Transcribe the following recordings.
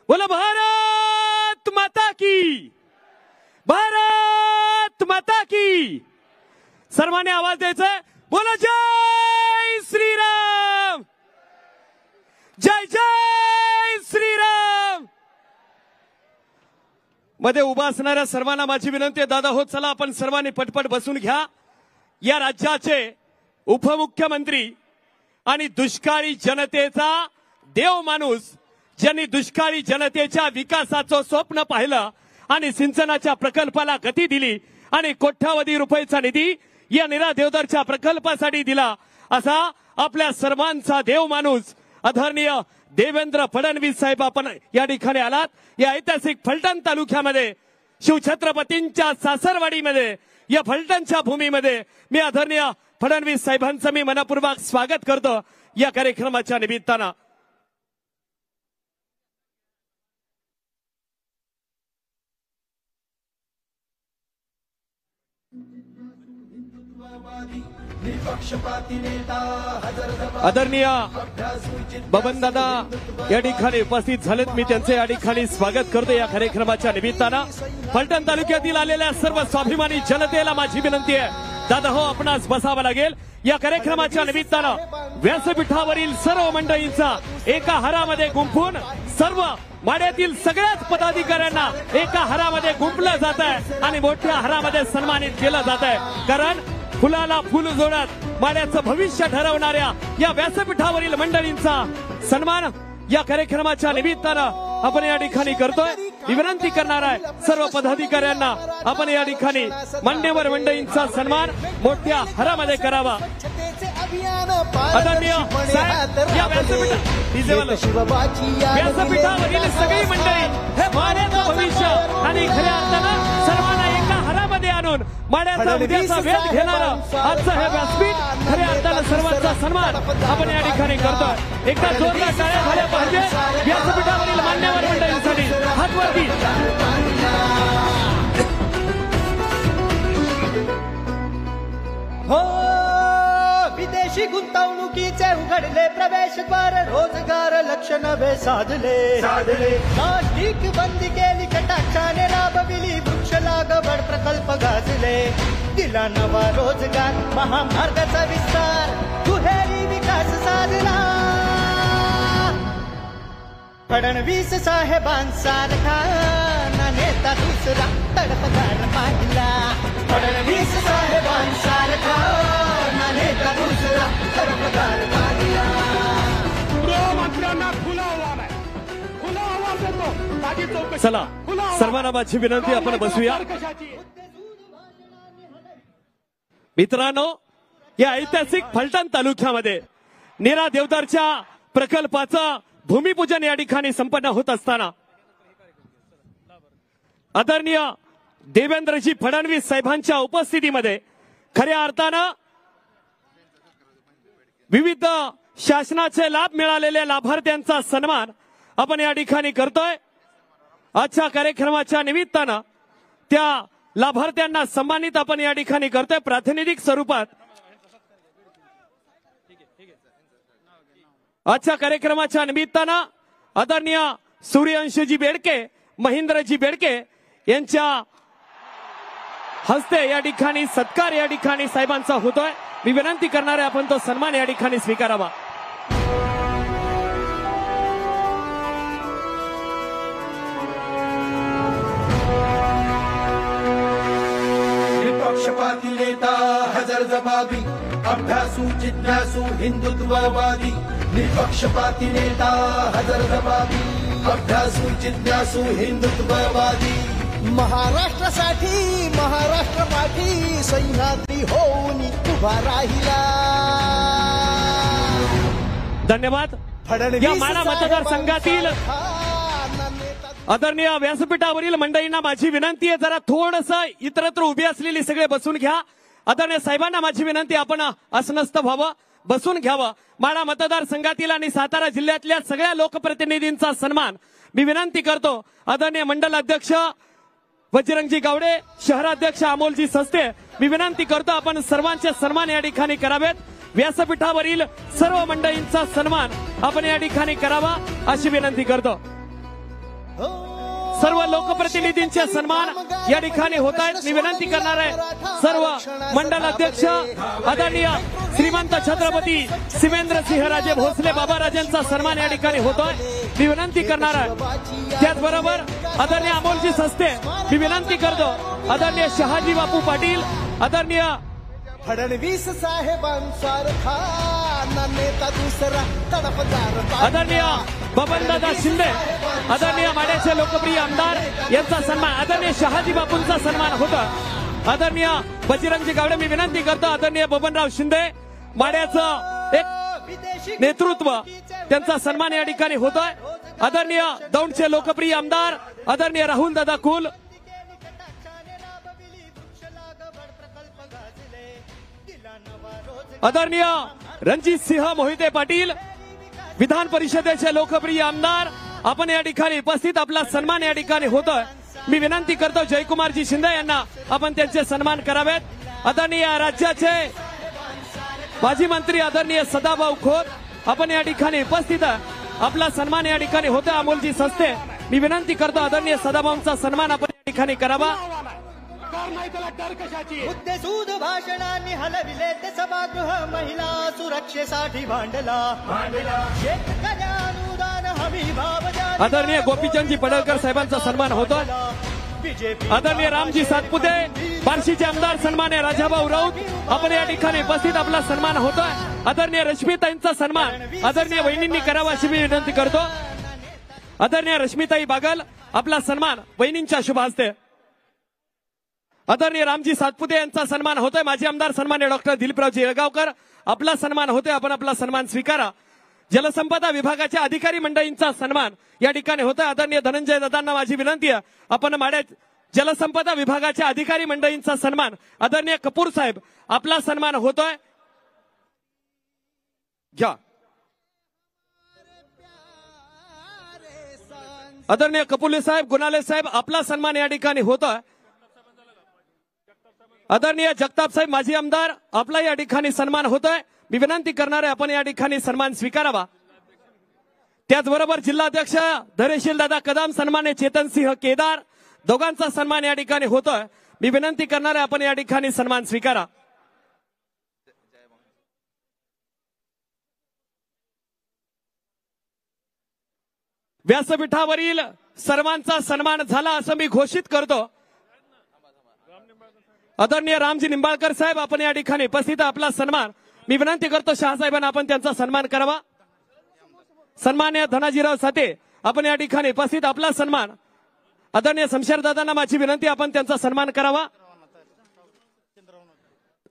बोलो भारत माता की, भारत माता की. सर्वांनी आवाज द्यायचा आहे. बोलो जय श्रीराम, जय जय श्रीराम. मध्ये उभा असणाऱ्या सर्वांना माझी विनंती आहे. दादा हो चला आपण सर्वांनी पटपट बसून घ्या. या राज्याचे उपमुख्यमंत्री आणि दुष्काळी जनतेचा देव माणूस, ज्यांनी दुष्काळी जनतेच्या विकासाचं स्वप्न पाहिलं आणि सिंचनाच्या प्रकल्पाला गती दिली आणि कोट्यावधी रुपयाचा निधी या नीरा देवदारच्या प्रकल्पासाठी दिला, असा आपल्या सर्वांचा देव माणूस आदरणीय देवेंद्र फडणवीस साहेब आपण या ठिकाणी आलात. या ऐतिहासिक फलटण तालुक्यामध्ये शिवछत्रपतींच्या सासरवाडीमध्ये या फलटणच्या भूमीमध्ये मी आदरणीय फडणवीस साहेबांचं मी मनपूर्वक स्वागत करतो या कार्यक्रमाच्या निमित्तानं. आदरणीय बबन दादा या ठिकाणी उपस्थित झालेत. मी त्यांचे या ठिकाणी स्वागत करतो या कार्यक्रमाच्या निमित्तानं. फलटण तालुक्यातील आलेल्या सर्व स्वाभिमानी जनतेला माझी विनंती आहे, दादा हो आपणास बसावं लागेल. या कार्यक्रमाच्या निमित्तानं व्यासपीठावरील सर्व मंडळींचा एका हारामध्ये गुंफून सर्व माड्यातील सगळ्याच पदाधिकाऱ्यांना एका हारामध्ये गुंफलं जात आहे आणि मोठ्या हारामध्ये सन्मानित केलं जात आहे. कारण फुलाला फुल जोडत माड्याचं भविष्य ठरवणाऱ्या या व्यासपीठावरील मंडळींचा सन्मान या कार्यक्रमाच्या निमित्तानं आपण या ठिकाणी करतोय. विनंती करणार आहे सर्व पदाधिकाऱ्यांना आपण या ठिकाणी मान्यवर मंडळींचा सन्मान मोठ्या हारामध्ये करावा. आदरणीय साहेब या व्यासपीठावरील सगळी मंडळी हे माड्याचं भविष्य आणि खऱ्या अर्थानं सर्वांना एका हारामध्ये आणून माड्याचा उद्याचा वेध घेणारं आजचं हे व्यासपीठ खऱ्या अर्थानं सर्वांचा सन्मान आपण या ठिकाणी करतोय. एकदा जोरदार टाळ्या झाल्या पाहिजे व्यासपीठावरील मान्यवर मंडळींसाठी. हातवरती हो. विदेशी गुंतवणुकीचे उघडले प्रवेशद्वार, रोजगार लक्ष नवे साधले. प्लास्टिक बंदी केली कटाक्षाने राबविली, वृक्ष लागवड प्रकल्प गाजले. दिला नवा रोजगार, महामार्गाचा विस्तार, दुहेरी विकास साधला. फडणवीस साहेबांसारखा ना नेता दुसरा तडफदार पाहिला. फडणवीस साहेबांसारखा ना नेता दुसरा तडफदार पाहिला. गृहमंत्र्यांना खुला आव्हान आहे, खुला आवाज देतो माझी चौकशी. चला सर्वांना माझी विनंती आपण बसूया. मित्रांनो या ऐतिहासिक फलटण तालुक्यामध्ये नीरा देवदारच्या प्रकल्पाचं भूमिपूजन या ठिकाणी संपन्न होत असताना आदरणीय देवेंद्रजी फडणवीस साहेबांच्या उपस्थितीमध्ये खऱ्या अर्थानं विविध शासनाचे लाभ मिळालेल्या लाभार्थ्यांचा सन्मान आपण या ठिकाणी करतोय. आजच्या कार्यक्रमाच्या निमित्तानं त्या लाभार्थ्यांना सन्मानित आपण या ठिकाणी करतोय प्रातिनिधिक स्वरूपात. आजच्या कार्यक्रमाच्या निमित्तानं आदरणीय सूर्यवंशीजी बेडके, महेंद्रजी बेडके यांच्या हस्ते या ठिकाणी सत्कार या ठिकाणी साहेबांचा होतोय. मी विनंती करणार आहे आपण तो सन्मान या ठिकाणी स्वीकारावा. निपक्षपाती नेता हजर जबाबी, अभ्यासू जिज्ञासू हिंदुत्ववादी. निपक्षपाती नेता हजर जबाबी, अभ्यासू जिज्ञासू हिंदुत्ववादी. महाराष्ट्रासाठी महाराष्ट्र पाठी सह्याद्री होऊन उभा राहिला. धन्यवाद. या माढा मतदारसंघातील आदरणीय व्यासपीठावरील मंडळींना माझी विनंती आहे, जरा थोडंसं इतरत्र उभी असलेली सगळे बसून घ्या. आदरणीय साहेबांना माझी विनंती, आपण अस्वस्थ व्हावं, बसून घ्यावं. माढा मतदारसंघातील आणि सातारा जिल्ह्यातल्या सगळ्या लोकप्रतिनिधींचा सन्मान मी विनंती करतो. आदरणीय मंडल अध्यक्ष वज्रंगजी गावडे, शहराध्यक्ष अमोलजी सस्ते, मी विनंती करतो आपण सर्वांचे सन्मान या ठिकाणी करावेत. व्यासपीठावरील सर्व मंडळींचा सन्मान आपण या ठिकाणी करावा अशी विनंती करतो. सर्व लोकप्रतिनिधींचे सन्मान या ठिकाणी होत आहेत. मी विनंती करणार आहे सर्व मंडल अध्यक्ष आदरणीय श्रीमंत छत्रपती शिवेंद्र सिंहराजे भोसले बाबाराजांचा सन्मान या ठिकाणी होतोय. मी विनंती करणार आहे त्याचबरोबर आदरणीय अमोलजी सस्ते मी विनंती करतो आदरणीय शहाजी बापू पाटील आदरणीय फडणवीस साहेबांसारखा ना नेता दुसरा तडफदार आदरणीय बबनदादा शिंदे आदरणीय माड्याचे लोकप्रिय आमदार यांचा सन्मान आदरणीय शहाजी बापूंचा सन्मान होता. आदरणीय बजरंगजी गावडे मी विनंती करतो आदरणीय बबनराव शिंदे माड्याचं एक नेतृत्व त्यांचा सन्मान या ठिकाणी होतोय. आदरणीय दौंडचे लोकप्रिय आमदार आदरणीय राहुल दादा कुल आदरणीय रणजित सिंह मोहिते पाटील विधान परिषदेचे लोकप्रिय आमदार आपण या ठिकाणी उपस्थित आपला सन्मान या ठिकाणी होतोय. मी विनंती करतो जयकुमारजी शिंदे यांना आपण त्यांचे सन्मान करावेत. आदरणीय राज्याचे माजी मंत्री आदरणीय सदाभाऊ खोत आपण या ठिकाणी उपस्थित आपला सन्मान या ठिकाणी होतोय. अमोलजी सस्ते मी विनंती करतो आदरणीय सदाभाऊंचा सन्मान आपण या ठिकाणी करावा. मुद्देसूद भाषणांनी हलविले ते सभागृह महिला सुरक्षेसाठी भांडला शेतकऱ्या अनुदान हमी भाव आदरणीय गोपीचंदजी पडळकर साहेबांचा सन्मान होतोय. आदरणीय रामजी सातपुते बार्शीचे आमदार सन्मान्य राजाभाऊ राऊत आपण या ठिकाणी उपस्थित आपला सन्मान होतोय. आदरणीय रश्मीताईंचा सन्मान आदरणीय वहिनींनी करावा अशी मी विनंती करतो. आदरणीय रश्मीताई बागल आपला सन्मान वहिनींच्या शुभ हस्ते. आदरणीय रामजी सातपुते यांचा सन्मान होतोय. माजी आमदार सन्मान्य डॉक्टर दिलीपरावजी येळगावकर आपला सन्मान होतोय. आपण आपला सन्मान स्वीकारा. जलसंपदा विभागाच्या अधिकारी मंडळींचा सन्मान या ठिकाणी होतोय. आदरणीय धनंजय दादांना माझी विनंती आहे आपण माड्यात जलसंपदा विभागाच्या अधिकारी मंडळींचा सन्मान आदरणीय कपूर साहेब आपला सन्मान होतोय. घ्या आदरणीय कपुले साहेब गुणाले साहेब आपला सन्मान या ठिकाणी होतोय. आदरणीय जगताप साहेब माजी आमदार आपला या ठिकाणी सन्मान होतोय. मी विनंती करणार आहे आपण या ठिकाणी सन्मान स्वीकारावा. त्याचबरोबर जिल्हाध्यक्ष धैर्यशील दादा कदम सन्मान्य चेतनसिंह केदार दोघांचा सन्मान या ठिकाणी होतोय. मी विनंती करणार आहे आपण या ठिकाणी सन्मान स्वीकारा. व्यासपीठावरील सर्वांचा सन्मान झाला असं मी घोषित करतो. आदरणीय रामजी निंबाळकर साहेब आपण या ठिकाणी उपस्थित आपला सन्मान मी विनंती करतो शहासाहेबांना आपण त्यांचा सन्मान करावा. सन्मान्य धनाजीराव साते आपण या ठिकाणी उपस्थित आपला सन्मान. आदरणीय शमशेरदादांना माझी विनंती आपण त्यांचा सन्मान करावा.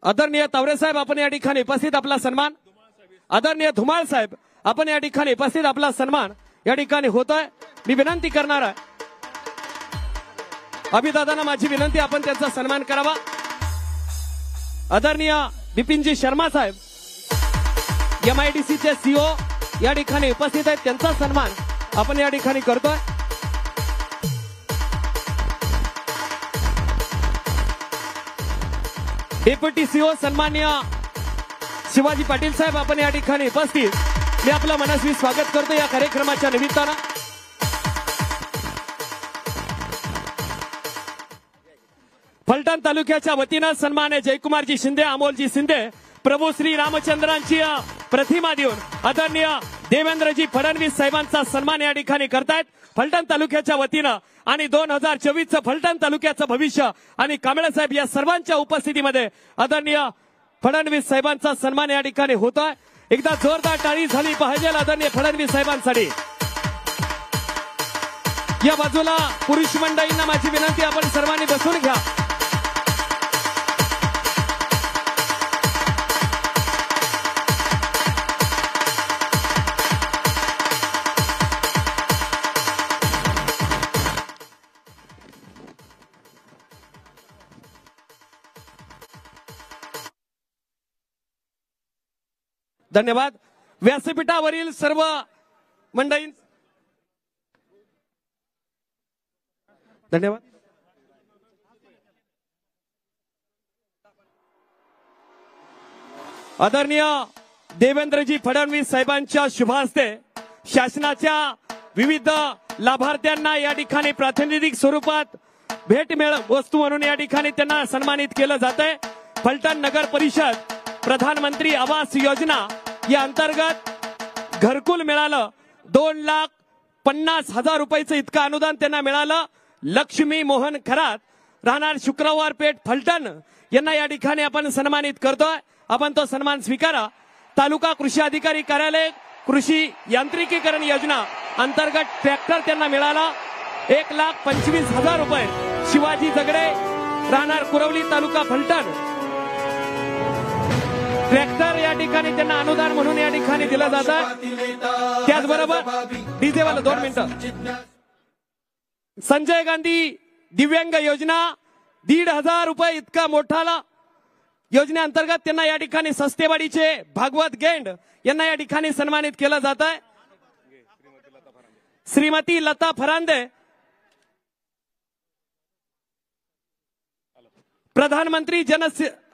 आदरणीय तावरे साहेब आपण या ठिकाणी उपस्थित आपला सन्मान. आदरणीय धुमाळ साहेब आपण या ठिकाणी उपस्थित आपला सन्मान या ठिकाणी होतोय. मी विनंती करणार आहे अभिदादांना माझी विनंती आपण त्यांचा सन्मान करावा. आदरणीय बिपिनजी शर्मा साहेब MIDCचे CEO या ठिकाणी उपस्थित आहेत त्यांचा सन्मान आपण या ठिकाणी करतोय. डेप्युटी CEO सन्मान्य शिवाजी पाटील साहेब आपण या ठिकाणी उपस्थित मी आपलं मनस्वी स्वागत करतो या कार्यक्रमाच्या निमित्तानं. फलटण तालुक्याच्या वतीनं सन्मान्य जयकुमारजी शिंदे अमोलजी शिंदे प्रभू श्री रामचंद्रांची प्रतिमा देऊन आदरणीय देवेंद्रजी फडणवीस साहेबांचा सन्मान या ठिकाणी करतायत फलटण तालुक्याच्या वतीनं. आणि 2024चं फलटण तालुक्याचं भविष्य आणि कांबळे साहेब या सर्वांच्या उपस्थितीमध्ये आदरणीय फडणवीस साहेबांचा सन्मान या ठिकाणी होतोय. एकदा जोरदार टाळी झाली पाहिजे आदरणीय फडणवीस साहेबांसाठी. या बाजूला पुरुष मंडळींना माझी विनंती आपण सर्वांनी बसून घ्या. धन्यवाद. व्यासपीठावरील सर्व मंडळी धन्यवाद. आदरणीय देवेंद्रजी फडणवीस साहेबांच्या शुभ हस्ते शासनाच्या विविध लाभार्थ्यांना या ठिकाणी प्रातिनिधिक स्वरूपात भेट वस्तू म्हणून या ठिकाणी त्यांना सन्मानित केलं जात आहे। फलटण नगर परिषद प्रधानमंत्री आवास योजना या अंतर्गत घरकुल मिळालं। 2,50,000 रुपयाचं इतकं अनुदान त्यांना मिळालं। लक्ष्मी मोहन खरात राहणार शुक्रवार पेठ फलटण यांना या ठिकाणी आपण सन्मानित करतोय। आपण तो सन्मान स्वीकारा। तालुका कृषी अधिकारी कार्यालय कृषी यांत्रिकीकरण योजना अंतर्गत ट्रॅक्टर त्यांना मिळाला 1,25,000 रुपये। शिवाजी जगडे राहणार कुरवली तालुका फलटण ट्रॅक्टर या ठिकाणी त्यांना अनुदान म्हणून या ठिकाणी दिलं जातं। त्याचबरोबर डीजे वाला 2 मिनिटं संजय गांधी दिव्यांग योजना 1,500 रुपये इतका मोठाला योजनेअंतर्गत त्यांना या ठिकाणी सस्तेवाडीचे भागवत गेंड यांना या ठिकाणी सन्मानित केलं जात आहे। श्रीमती लता फरांदे प्रधानमंत्री जन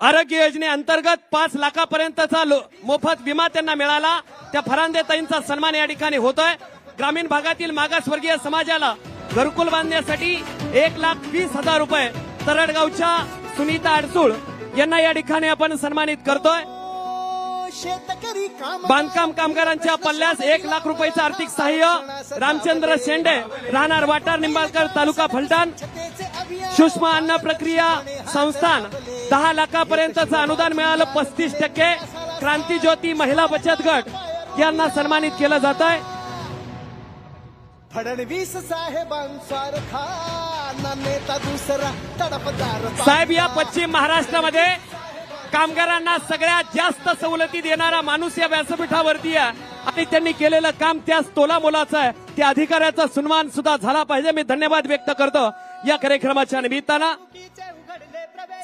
आरोग्य योजनेअंतर्गत 5 लाखापर्यंतचा मोफत विमा त्यांना मिळाला। त्या फरांदे ताईंचा सन्मान या ठिकाणी होतोय। ग्रामीण भागातील मागासवर्गीय समाजाला घरकुल बांधण्यासाठी 1,20,000 रुपये तरडगावच्या सुनीता अडसूळ यांना या ठिकाणी आपण सन्मानित करतोय। शेतकरी बांधकाम कामगारांच्या पल्ल्यास 1,00,000 रुपयाचं आर्थिक सहाय्य रामचंद्र शेंडे राहणार वाटार निंबाळकर तालुका फलटण सूक्ष्म अन्न प्रक्रिया संस्थान 10 लाखापर्यंतचं अनुदान मिळालं 35%। क्रांती ज्योती महिला बचत गट यांना सन्मानित केलं जात आहे। फडणवीस साहेबांसारखा ना नेता दुसरा तडफदार साहेब या पश्चिम महाराष्ट्रामध्ये कामगारांना सगळ्यात जास्त सवलती देणारा माणूस या व्यासपीठावरती आहे आणि त्यांनी केलेलं काम त्याच तोला मोलाचं आहे। त्या अधिकाऱ्याचा सन्मान सुद्धा झाला पाहिजे। मी धन्यवाद व्यक्त करतो। या कार्यक्रमाच्या निमित्तानं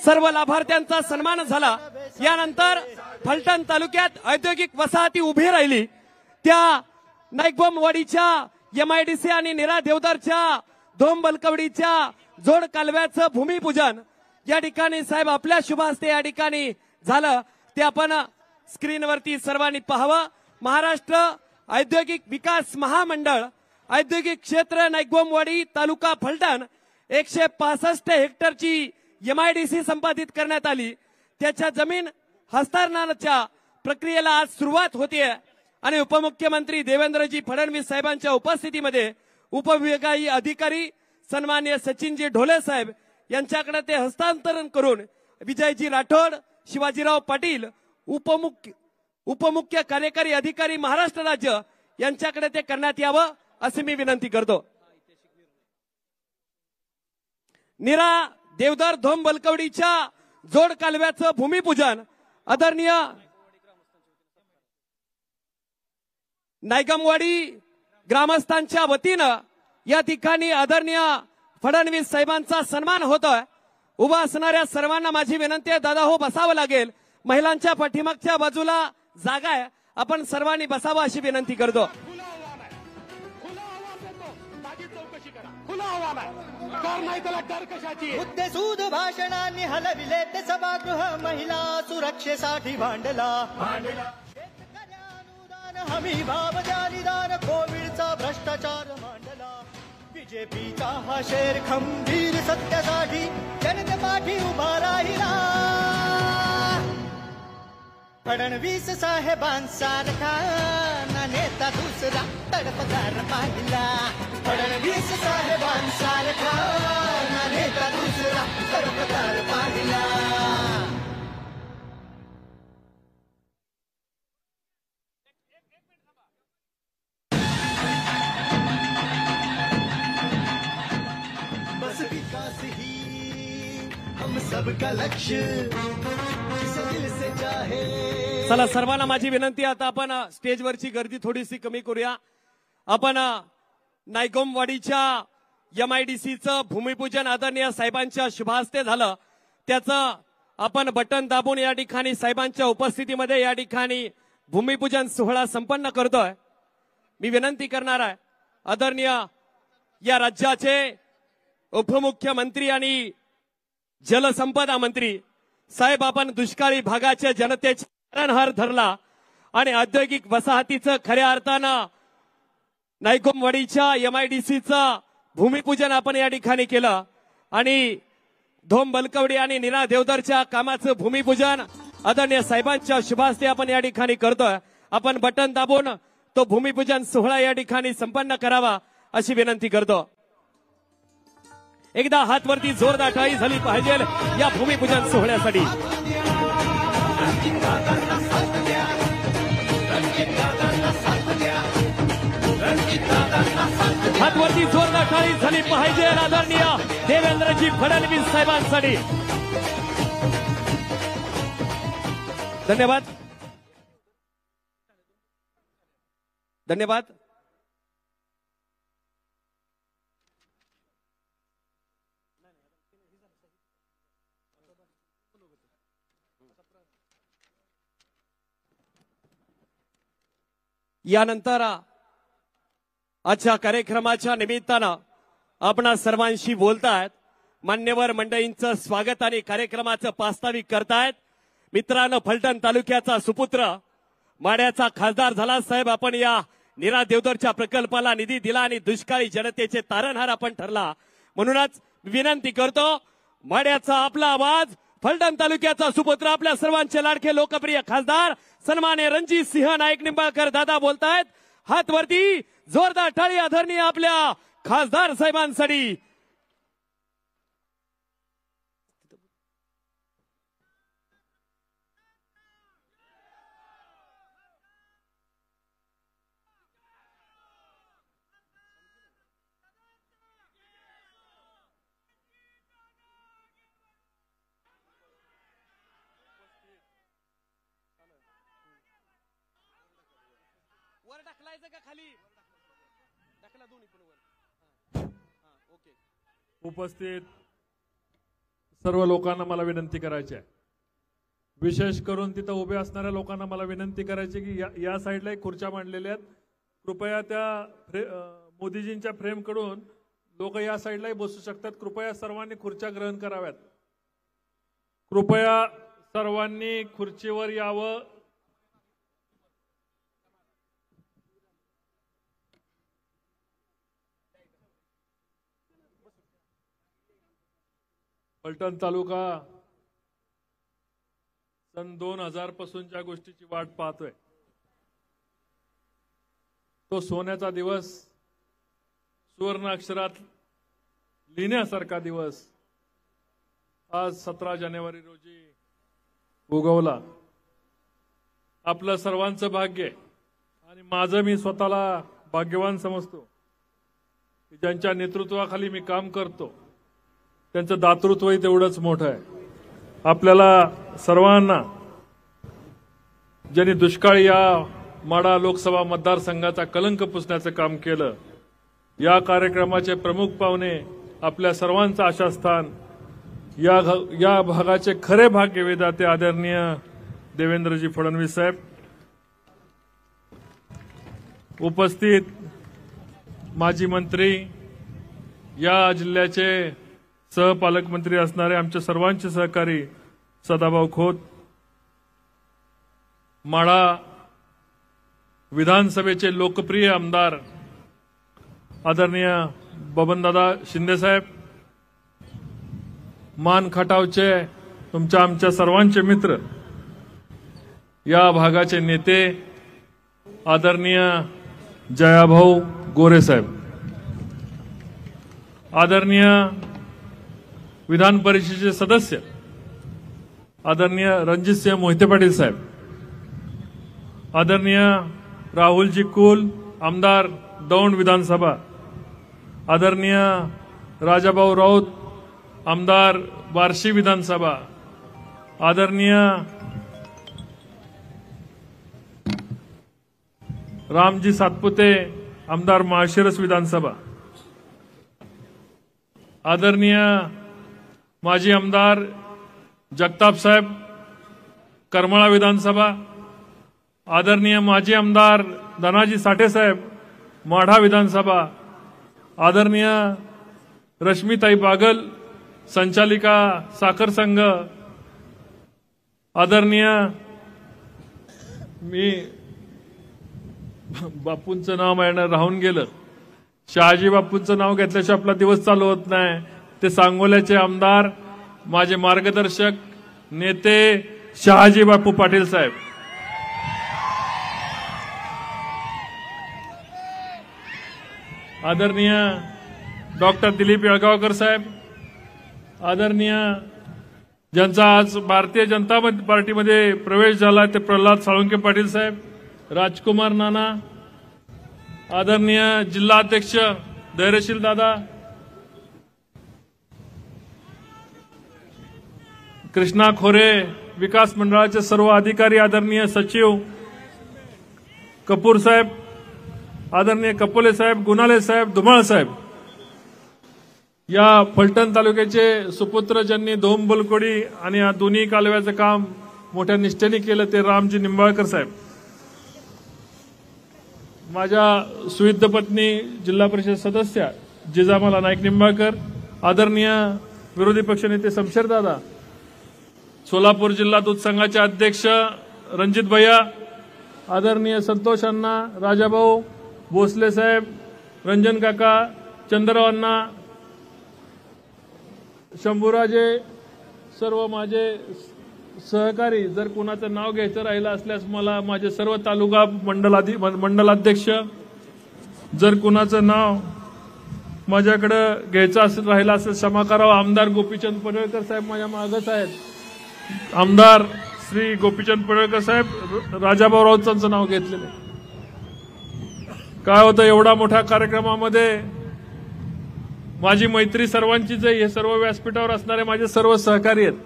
सर्व लाभार्थ्यांचा सन्मान झाला। यानंतर फलटण तालुक्यात औद्योगिक वसाहती उभी राहिली त्या नाईकबोमवाडीच्या MIDC आणि निरा देवदारच्या धोम बलकवडीच्या जोड कालव्याचं भूमिपूजन या ठिकाणी साहेब आपल्या शुभ हस्ते या ठिकाणी झालं। ते आपण स्क्रीनवरती सर्वांनी पाहावं। महाराष्ट्र औद्योगिक विकास महामंडळ औद्योगिक क्षेत्र नाईकबोमवाडी तालुका फलटण 165 हेक्टरची MIDC संपादित करण्यात आली। त्याच्या जमीन हस्तांतरणाच्या प्रक्रियेला आज सुरुवात होतीये आणि उपमुख्यमंत्री देवेंद्रजी फडणवीस साहेबांच्या उपस्थितीमध्ये उपविभागीय अधिकारी सन्मान्य सचिनजी ढोले साहेब यांच्याकडे ते हस्तांतरण करून विजयजी राठोड शिवाजीराव पाटील उपमुख्य कार्यकारी अधिकारी महाराष्ट्र राज्य यांच्याकडे ते करण्यात यावं असे मी विनंती करतो। निरा देवदार धोम बलकवडीच्या जोड कालव्याचं भूमिपूजन आदरणीय नायकमवाडी ग्रामस्थांच्या वतीनं या ठिकाणी आदरणीय फडणवीस साहेबांचा सन्मान होतोय। उभा असणाऱ्या सर्वांना माझी विनंती आहे दादा हो बसावं लागेल। महिलांच्या पाठीमागच्या बाजूला जागा आहे आपण सर्वांनी बसावं अशी विनंती करतो। खुला आवाज देतो माझी चौकशी करा। खुला आवाज आहे कर नाही त्याला डर कशाची। मुद्देसूद भाषणांनी हलविले ते सभागृह महिला सुरक्षेसाठी भांडला शेतकऱ्या अनुदान हमी भाव जालीदार कोविडचा भ्रष्टाचार मांडला। बीजेपीचा हा शेर खंबीर सत्यासाठी जनतेपाठी उभा राहिला। फडणवीस साहेबांसारखा ना नेता दुसरा तडफदार पाहिला। फडणवीस साहेबांसारखा ना नेता दुसरा तडफदार पाहिला। बस विकास ही हम सबका लक्ष्य जिसे दिल से चाहे। चला सर्वांना माझी विनंती आता आपण स्टेजवरची गर्दी थोडीशी कमी करूया। आपण नायकमवाडीच्या MIDCचं भूमिपूजन आदरणीय साहेबांच्या शुभहस्ते झालं। त्याचं आपण बटन दाबून या ठिकाणी साहेबांच्या उपस्थितीमध्ये या ठिकाणी भूमिपूजन सोहळा संपन्न करतोय। मी विनंती करणार आहे आदरणीय या राज्याचे उपमुख्यमंत्री आणि जलसंपदा मंत्री साहेब आपण दुष्काळी भागाच्या जनतेचा तारणहार धरला आणि औद्योगिक वसाहतीचं खऱ्या अर्थानं नायकोमवाडीच्या MIDCचा भूमिपूजन आपण या ठिकाणी केलं आणि धोम बलकवडी आणि नीरा देवधरच्या कामाचं भूमिपूजन आदरणीय साहेबांच्या शुभास्ते आपण या ठिकाणी करतोय। आपण बटन दाबून तो भूमिपूजन सोहळा या ठिकाणी संपन्न करावा अशी विनंती करतो। एकदा हात वरती जोरदार टाळी झाली पाहिजे या भूमिपूजन सोहळ्यासाठी। हात वरती जोरदार टाळी झाली पाहिजे आदरणीय देवेंद्रजी फडणवीस साहेबांसाठी। धन्यवाद धन्यवाद। यानंतर आजच्या कार्यक्रमाच्या निमित्तानं आपणा सर्वांशी बोलतायत मान्यवर मंडळींचं स्वागत आणि कार्यक्रमाचं प्रास्ताविक करतायत। मित्रांनो, फलटण तालुक्याचा सुपुत्र माड्याचा खासदार झाला साहेब। आपण या नीरा देवधरच्या प्रकल्पाला निधी दिला आणि दुष्काळी जनतेचे तारणहार आपण ठरला। म्हणूनच विनंती करतो, माड्याचा आपला आवाज, फलटण तालुक्याचा सुपुत्र, आपल्या सर्वांचे लाडके लोकप्रिय खासदार सन्मान्य रणजित सिंह नाईक निंबाळकर दादा बोलतायत। हात वरती जोरदार टाळी आदरणीय आपल्या खासदार साहेबांसाठी। वर ढकलायचं का खाली ढकला दोन्ही पण वर। ओके। उपस्थित सर्व लोकांना मला विनंती करायची आहे, विशेष करून तिथं उभे असणाऱ्या लोकांना मला विनंती करायची की या साईडला एक खुर्च्या मांडलेल्या आहेत, कृपया त्या मोदीजींच्या फ्रेम कडून लोक या साईडलाही बसू शकतात। कृपया सर्वांनी खुर्च्या ग्रहण कराव्यात। कृपया सर्वांनी खुर्चीवर यावं। फलटण तालुका सन 2000 पासून ज्या गोष्टीची वाट पाहतोय, तो सोन्याचा दिवस, सुवर्ण अक्षरात लिहिण्यासारखा दिवस आज 17 जानेवारी रोजी उगवला। आपलं सर्वांचं भाग्य आणि माझं मी स्वतःला भाग्यवान समजतो की ज्यांच्या नेतृत्वाखाली मी काम करतो, त्यांचं दातृत्वही तेवढंच मोठं आहे। आपल्याला सर्वांना ज्यांनी दुष्काळी या माढा लोकसभा मतदारसंघाचा कलंक पुसण्याचं काम केलं, या कार्यक्रमाचे प्रमुख पाहुणे आपल्या सर्वांचं आशास्थान, या भागाचे खरे भाग्यविधाते आदरणीय देवेंद्रजी फडणवीस साहेब, उपस्थित माजी मंत्री, या जिल्ह्याचे सहपालकमंत्री असणारे आमचे सर्वांचे सहकारी सदाभाऊ खोत, माढा विधानसभेचे लोकप्रिय आमदार आदरणीय बबनदादा शिंदे साहेब, मान खटावचे तुमच्या आमच्या सर्वांचे मित्र, या भागाचे नेते आदरणीय जयाभाऊ गोरे साहेब, आदरणीय विधान परिषदेचे सदस्य आदरणीय रणजितसिंह मोहिते पाटील साहेब, आदरणीय राहुलजी कुल आमदार दौंड विधानसभा, आदरणीय राजाभाऊ राऊत आमदार बार्शी विधानसभा, आदरणीय रामजी सातपुते आमदार माळशिरस विधानसभा, आदरणीय माजी आमदार जगताप साहेब करमाळा विधानसभा, आदरणीय माजी आमदार धनाजी साठे साहेब माढा विधानसभा, आदरणीय रश्मीताई बागल संचालिका साखर संघ, आदरणीय मी बापूंचं नाव माझ्या राहून गेलं. शहाजी बापूंचं नाव घेतल्याशिवाय आपला दिवस चालू होत नाही. ते सांगोल्याचे आमदार, माझे मार्गदर्शक नेते शहाजी बापू पाटील साहेब. आदरणीय डॉक्टर दिलीप येळगावकर साहेब, आदरणीय ज्यांचा आज भारतीय जनता पार्टीमध्ये प्रवेश झाला ते प्रल्हाद साळुंके पाटील साहेब, राजकुमार नाना, आदरणीय जिल्हाध्यक्ष धैर्यशील दादा, कृष्णा खोरे, विकास मंडळाचे सर्व अधिकारी, आदरणीय सचिव कपूर साहेब, आदरणीय कपोले साहेब, गुणाले साहेब, धुमाळ साहेब, या फलटण तालुक्याचे सुपुत्र ज्यांनी धोम बोलकोडी आणि या दोन्ही कालव्याचं काम मोठ्या निष्ठेने केलं ते रामजी निंबाळकर साहेब, माझ्या सुविद्ध पत्नी जिल्हा परिषद सदस्य जिजामाला नाईक निंबाळकर, आदरणीय विरोधी पक्षनेते शमशेर दादा, सोलापूर जिल्हा दूध संघाचे अध्यक्ष रणजित भैया, आदरणीय संतोष अण्णा, राजाभाऊ भोसले साहेब, रंजन काका, चंद्रराव अण्णा, शंभूराजे, सर्व माझे सहकारी. जर कोणाचं नाव घ्यायचं राहिलं असल्यास मला माझे सर्व तालुका मंडलाध्यक्ष, जर कोणाचं नाव माझ्याकडे घ्यायचं राहिलं असेल क्षमा करावं. आमदार गोपीचंद पडळकर साहेब माझ्या मागच आहेत. आमदार श्री गोपीचंद पडळकर साहेब, राजाभाऊ राऊतांचं नाव घेतलेलं. काय होतं, एवढा मोठ्या कार्यक्रमामध्ये माझी मैत्री सर्वांचीच आहे. हे सर्व व्यासपीठावर असणारे माझे सर्व सहकारी आहेत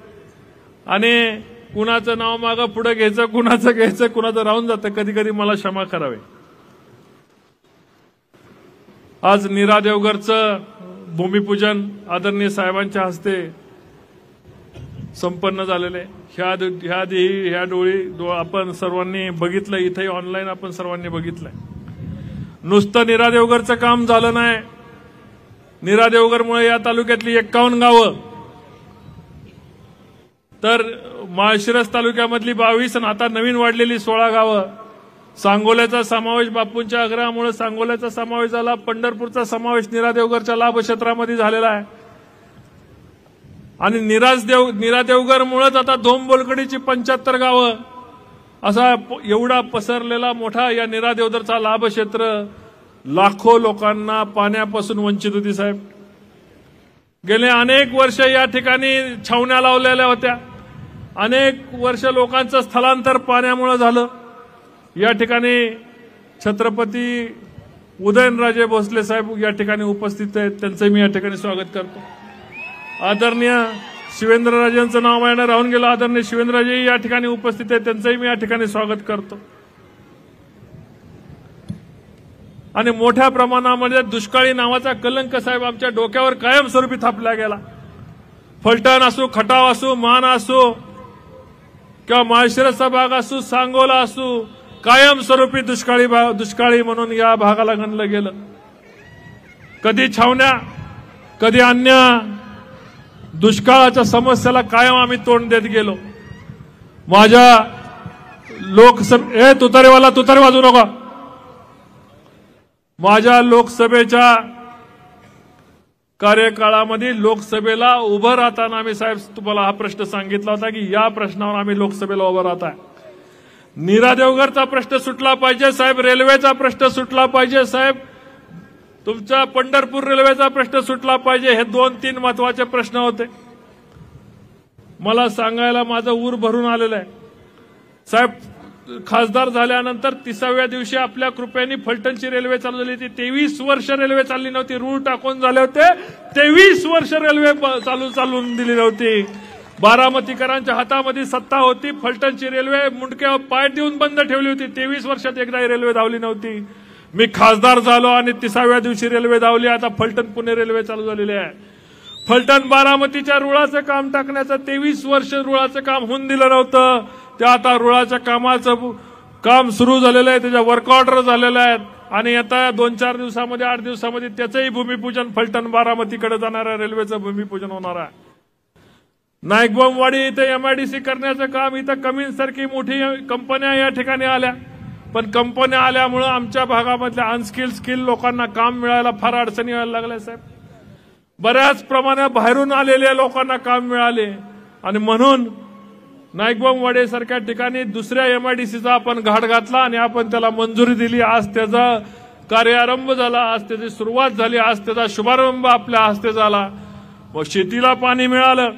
आणि कुणाचं नाव मागं पुढे घ्यायचं, कुणाचं घ्यायचं, कुणाचं राहून जातं, कधी कधी मला क्षमा करावे. आज नीरा देवघरचं भूमिपूजन आदरणीय साहेबांच्या हस्ते संपन्न झालेले. ह्या डोळी आपण सर्वांनी बघितलं, इथेही ऑनलाईन आपण सर्वांनी बघितलंय. नुसतं नीरा देवघरचं काम झालं नाही. नीरा देवघरमुळे या तालुक्यातली 51 गावं, तर माळशिरस तालुक्यामधली 22 आणि आता नवीन वाढलेली 16 गावं, सांगोल्याचा समावेश बापूंच्या आग्रहामुळे सांगोल्याचा समावेश झाला. पंढरपूरचा समावेश नीरा देवघरच्या लाभ क्षेत्रामध्ये झालेला आहे आणि नीरा देवघरमुळेच आता धोम बोलकडीची 75 गावं, असा एवढा पसरलेला मोठा या नीरा देवघरचा लाभ क्षेत्र लाखो लोकांना पाण्यापासून वंचित होती. साहेब, गेले अनेक वर्ष या ठिकाणी छावण्या लावलेल्या होत्या. अनेक वर्ष लोकांचं स्थलांतर पाण्यामुळे झालं. या ठिकाणी छत्रपती उदयनराजे भोसले साहेब या ठिकाणी उपस्थित आहेत, त्यांचं मी या ठिकाणी स्वागत करतो. आदरणीय शिवेंद्रराजेंचं नाव माझ्या राहून गेलं. आदरणीय शिवेंद्रराजे या ठिकाणी उपस्थित आहेत, त्यांचंही मी या ठिकाणी स्वागत करतो. आणि मोठ्या प्रमाणामध्ये दुष्काळी नावाचा कलंक साहेब आमच्या डोक्यावर कायमस्वरूपी थापला गेला. फलटण असो, खटाव असो, मान असो किंवा माळशिरसचा भाग असो, सांगोला असो, कायमस्वरूपी दुष्काळी म्हणून या भागाला गणलं गेलं. कधी छावण्या, कधी अन्य दुष्काळाच्या समस्येला कायम आम्ही तोंड देत गेलो. माझ्या तुतारी वाजू नका. माझ्या लोकसभेच्या कार्यकाळामध्ये लोकसभेला उभं राहताना आम्ही साहेब तुम्हाला हा प्रश्न सांगितला होता की या प्रश्नावर आम्ही लोकसभेला उभं राहत आहे. नीरा देवघरचा प्रश्न सुटला पाहिजे साहेब, रेल्वेचा प्रश्न सुटला पाहिजे साहेब, तुमचा पंढरपूर रेल्वेचा प्रश्न सुटला पाहिजे. हे 2-3 महत्वाचे प्रश्न होते. मला सांगायला माझं ऊर भरून आलेलं आहे साहेब. खासदार झाल्यानंतर 30व्या दिवशी आपल्या कृपेने फलटणची रेल्वे चालू झाली होती. 23 वर्ष रेल्वे चालली नव्हती. रूळ टाकून झाले होते. 23 वर्ष रेल्वे चालून दिली नव्हती. बारामतीकरांच्या हातामध्ये सत्ता होती. फलटणची रेल्वे मुंडक्यावर पाय देऊन बंद ठेवली होती. 23 वर्षात एकदाही रेल्वे धावली नव्हती. मी खासदार झालो आणि 30व्या दिवशी रेल्वे धावली. आता फलटण पुणे रेल्वे चालू झालेली आहे. फलटण बारामतीच्या रुळाचं काम टाकण्याचं 23 वर्ष रुळाचं काम होऊन दिलं नव्हतं. ते आता रुळाच्या कामाचं काम सुरू झालेलं आहे. त्याच्या वर्क ऑर्डर झालेल्या आहेत आणि आता 2-4 दिवसामध्ये 8 दिवसामध्ये त्याचंही भूमिपूजन फलटण बारामतीकडे जाणाऱ्या रेल्वेचं भूमिपूजन होणार आहे. नाईकबॉम्बवाडी इथे MIDC करण्याचं काम, इथं कमिन्स सारखी मोठी कंपन्या या ठिकाणी आल्या. पण कंपन्या आल्यामुळे आमच्या भागामधल्या स्किल लोकांना काम मिळायला फार अडचणी यायला लागल्या साहेब. बऱ्याच प्रमाणात बाहेरून आलेल्या लोकांना काम मिळाले आणि म्हणून नाईकबाग सारख्या ठिकाणी दुसऱ्या MIDCचा आपण घाट घातला आणि आपण त्याला मंजुरी दिली. आज त्याचा कार्यारंभ झाला, आज त्याची सुरुवात झाली, आज त्याचा शुभारंभ आपल्या हस्ते झाला. मग शेतीला पाणी मिळालं,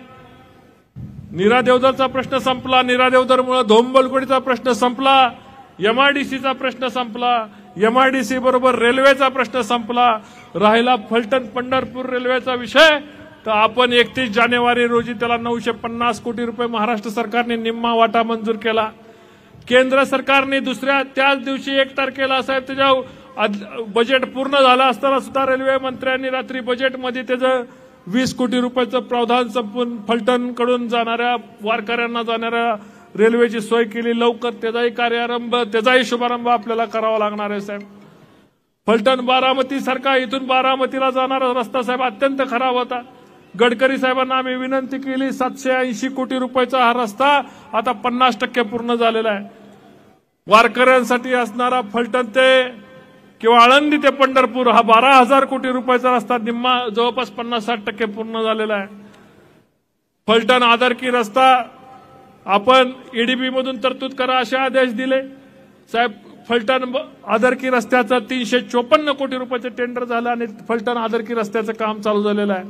नीरा देवधरचा प्रश्न संपला, नीरा देवधरमुळे धोंबलकोडीचा प्रश्न संपला, MIDCचा प्रश्न संपला, MIDC बरोबर रेल्वेचा प्रश्न संपला. राहिला फलटण पंढरपूर रेल्वेचा विषय, तर आपण 31 जानेवारी रोजी त्याला 950 कोटी रुपये महाराष्ट्र सरकारने निम्मा वाटा मंजूर केला. केंद्र सरकारने त्याच दिवशी 1 तारखेला साहेब त्याच्या बजेट पूर्ण झालं असताना सुद्धा रेल्वे मंत्र्यांनी रात्री बजेटमध्ये त्याचं 20 कोटी रुपयाचं प्रावधान संपून फलटणकडून जाणाऱ्या वारकऱ्यांना जाणाऱ्या रेल्वेची सोय केली. लवकर त्याचाही कार्यारंभ, त्याचाही शुभारंभ आपल्याला करावा लागणार आहे साहेब. फलटण बारामती सारखा इथून बारामतीला जाणारा रस्ता साहेब अत्यंत खराब होता. गडकरी साहेबांना आम्ही विनंती केली, 780 कोटी रुपयाचा हा रस्ता आता 50% पूर्ण झालेला आहे. वारकऱ्यांसाठी असणारा फलटण ते किंवा आळंदी ते पंढरपूर हा 12,000 कोटी रुपयाचा रस्ता निम्मा जवळपास 50-60% पूर्ण झालेला आहे. फलटण आदरकी रस्ता आपण EDB मधून तरतूद करा असे आदेश दिले साहेब. फलटण आदरकी रस्त्याचं 354 कोटी रुपयाचे टेंडर झालं आणि फलटण आदरकी रस्त्याचं काम चालू झालेलं आहे.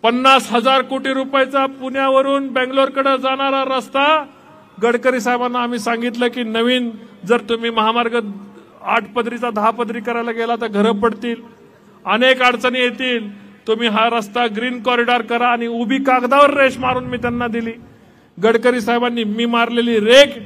50,000 कोटी रुपयाचा पुण्यावरून बेंगलोरकडे जाणारा रस्ता गडकरी साहेबांना आम्ही सांगितलं की नवीन जर तुम्ही महामार्ग 8 पदरीचा 10 पदरी करायला गेला तर घरं पडतील, अनेक अडचणी येतील. तुम्ही हा रस्ता ग्रीन कॉरिडॉर करा आणि उभी कागदावर रेष मारून मी त्यांना दिली. गडकरी साहेबांनी मी मारलेली रेग,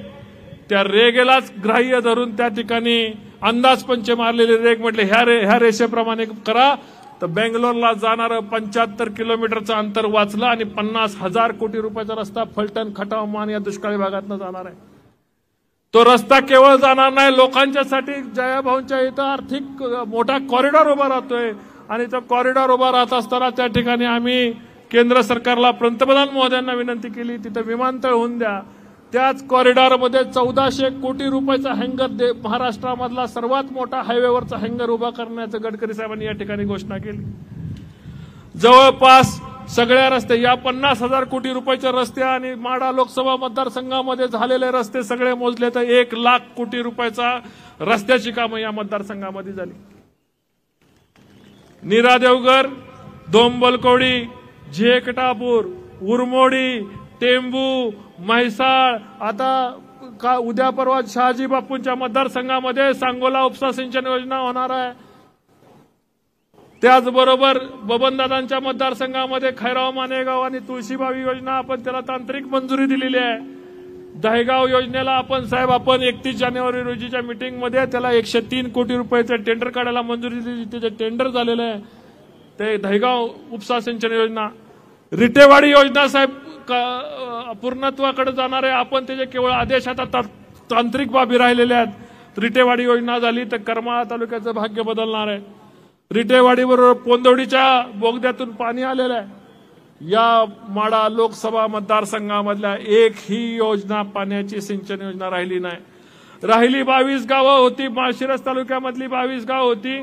त्या रेगेलाच ग्राह्य धरून त्या ठिकाणी अंदाजपंच मारलेली रेग म्हटले ह्या रेषेप्रमाणे करा. तर बेंगलोरला जाणारं 75 किलोमीटरचं अंतर वाचलं आणि 50,000 कोटी रुपयाचा रस्ता फलटण खटाव मान या दुष्काळी भागातनं जाणार आहे. तो रस्ता केवळ जाणार नाही, लोकांच्यासाठी जयाभाऊंच्या इथं आर्थिक मोठा कॉरिडॉर उभा राहतोय आणि तो कॉरिडॉर उभा राहत असताना त्या ठिकाणी आम्ही केंद्र सरकारला पंतप्रधान महोदयांना विनंती केली, तिथं विमानतळ होऊन द्या. त्याच कॉरिडॉरमध्ये 1400 कोटी रुपयाचा हँगर महाराष्ट्रामधला सर्वात मोठा हायवेवरचा हँगर उभा करण्याचं गडकरी साहेबांनी या ठिकाणी घोषणा केली. जवळपास सगळ्या रस्ते या 50,000 कोटी रुपयाचे रस्ते आणि माढा लोकसभा मतदारसंघामध्ये झालेले रस्ते सगळे मोजले तर 1 लाख कोटी रुपयाचा रस्त्याची कामं या मतदारसंघामध्ये झाली. नीरा देवघर, धोंबलकोडी, झेकटापूर, उरमोडी, टेंबू, म्हैसाळ, आता उद्या परवा शहाजी बापूंच्या मतदारसंघामध्ये सांगोला उपसा सिंचन योजना होणार आहे. त्याचबरोबर बबनदादांच्या मतदारसंघामध्ये खैराव मानेगाव आणि तुळशीबावी योजना आपण त्याला तांत्रिक मंजुरी दिलेली आहे. दहेगाव योजनेला आपण 31 जानेवारी रोजीच्या मीटिंगमध्ये त्याला 103 कोटी रुपयाचं टेंडर काढायला मंजुरी दिली. त्याचे टेंडर झालेलं आहे. ते दहेगाव उपसा सिंचन योजना. रिटेवाडी योजना साहेब पूर्णत्वाकडे जाणार आहे. आपण त्याचे केवळ आदेश आता तांत्रिक बाबी राहिलेल्या आहेत. रिटेवाडी योजना झाली तर करमाळा तालुक्याचं भाग्य बदलणार आहे. रिटेवाडी बरोबर पोंदवडीच्या बोगद्यातून पाणी आलेलं आहे. या माढा लोकसभा मतदारसंघामधल्या एकही योजना पाण्याची सिंचन योजना राहिली नाही. राहिली 22 गावं होती, माळशिरस तालुक्यामधली 22 गावं होती.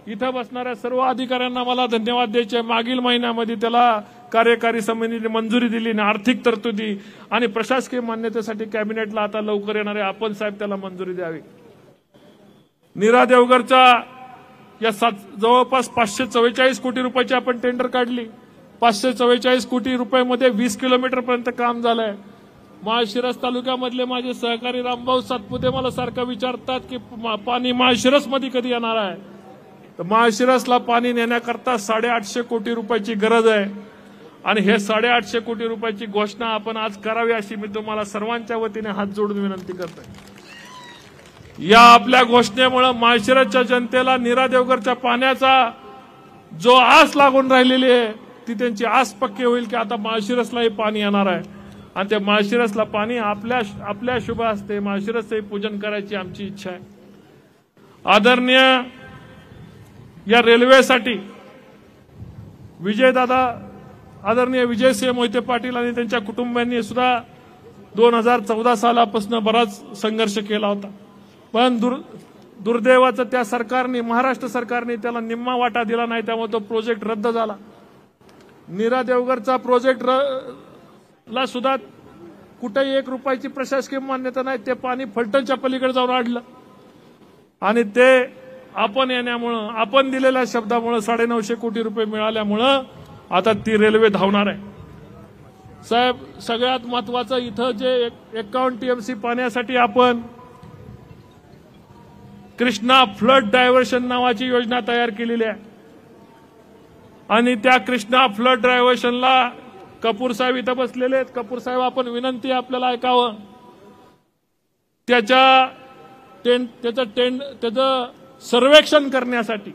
इथं बसणाऱ्या सर्व अधिकाऱ्यांना मला धन्यवाद द्यायचे. मागील महिन्यामध्ये त्याला कार्यकारी समितीने मंजुरी दिली आणि आर्थिक तरतुदी आणि प्रशासकीय मान्यतेसाठी कॅबिनेटला आता लवकर येणार आहे. आपण साहेब त्याला मंजुरी द्यावी. नीरा देवघरच्या या जवळपास 544 कोटी रुपयाची आपण टेंडर काढली. 544 कोटी रुपयामध्ये 20 किलोमीटर पर्यंत काम झालंय. माळशिरस तालुक्यामधले माझे सहकारी रामभाऊ सातपुते मला सारखं विचारतात की पाणी माळशिरस मध्ये कधी येणार आहे. तर माळशिरसला पाणी नेण्याकरता 850 कोटी रुपयाची गरज आहे आणि हे 850 कोटी रुपयाची घोषणा आपण आज करावी अशी मी तुम्हाला सर्वांच्या वतीने हात जोडून विनंती करतोय. या आपल्या घोषणेमुळे माळशिरसच्या जनतेला नीरा देवघरच्या पाण्याचा जो आस लागून राहिलेली आहे ती त्यांची आस पक्की होईल की आता माळशिरसलाही पाणी येणार आहे आणि त्या माळशिरसला पाणी आपल्या शुभ हस्ते माळशिरसचे पूजन करायची आमची इच्छा आहे. आदरणीय या रेल्वेसाठी आदरणीय विजयसिंह मोहिते पाटील आणि त्यांच्या कुटुंबियांनी सुद्धा 2014 सालापासून बराच संघर्ष केला होता, पण दुर्दैवाचं त्या सरकारने, महाराष्ट्र सरकारने त्याला निम्मा वाटा दिला नाही, त्यामुळे तो प्रोजेक्ट रद्द झाला. नीरा देवगरचा प्रोजेक्ट ला सुद्धा कुठेही 1 रुपयाची प्रशासकीय मान्यता नाही. ते पाणी फलटणच्या पलीकडे जाऊन अडलं आणि ते आपण येण्यामुळं, आपण दिलेल्या शब्दामुळं 950 कोटी रुपये मिळाल्यामुळं आता ती रेल्वे धावणार आहे. साहेब, सगळ्यात महत्वाचं इथं जे 51 TMC पाण्यासाठी आपण कृष्णा फ्लड डायव्हर्शन नावाची योजना तयार केलेली आहे आणि त्या कृष्णा फ्लड डायव्हर्शनला कपूर साहेब इथं बसलेले आहेत. कपूर साहेब, आपण विनंती आपल्याला ऐकावं. त्याचं सर्वेक्षण करण्यासाठी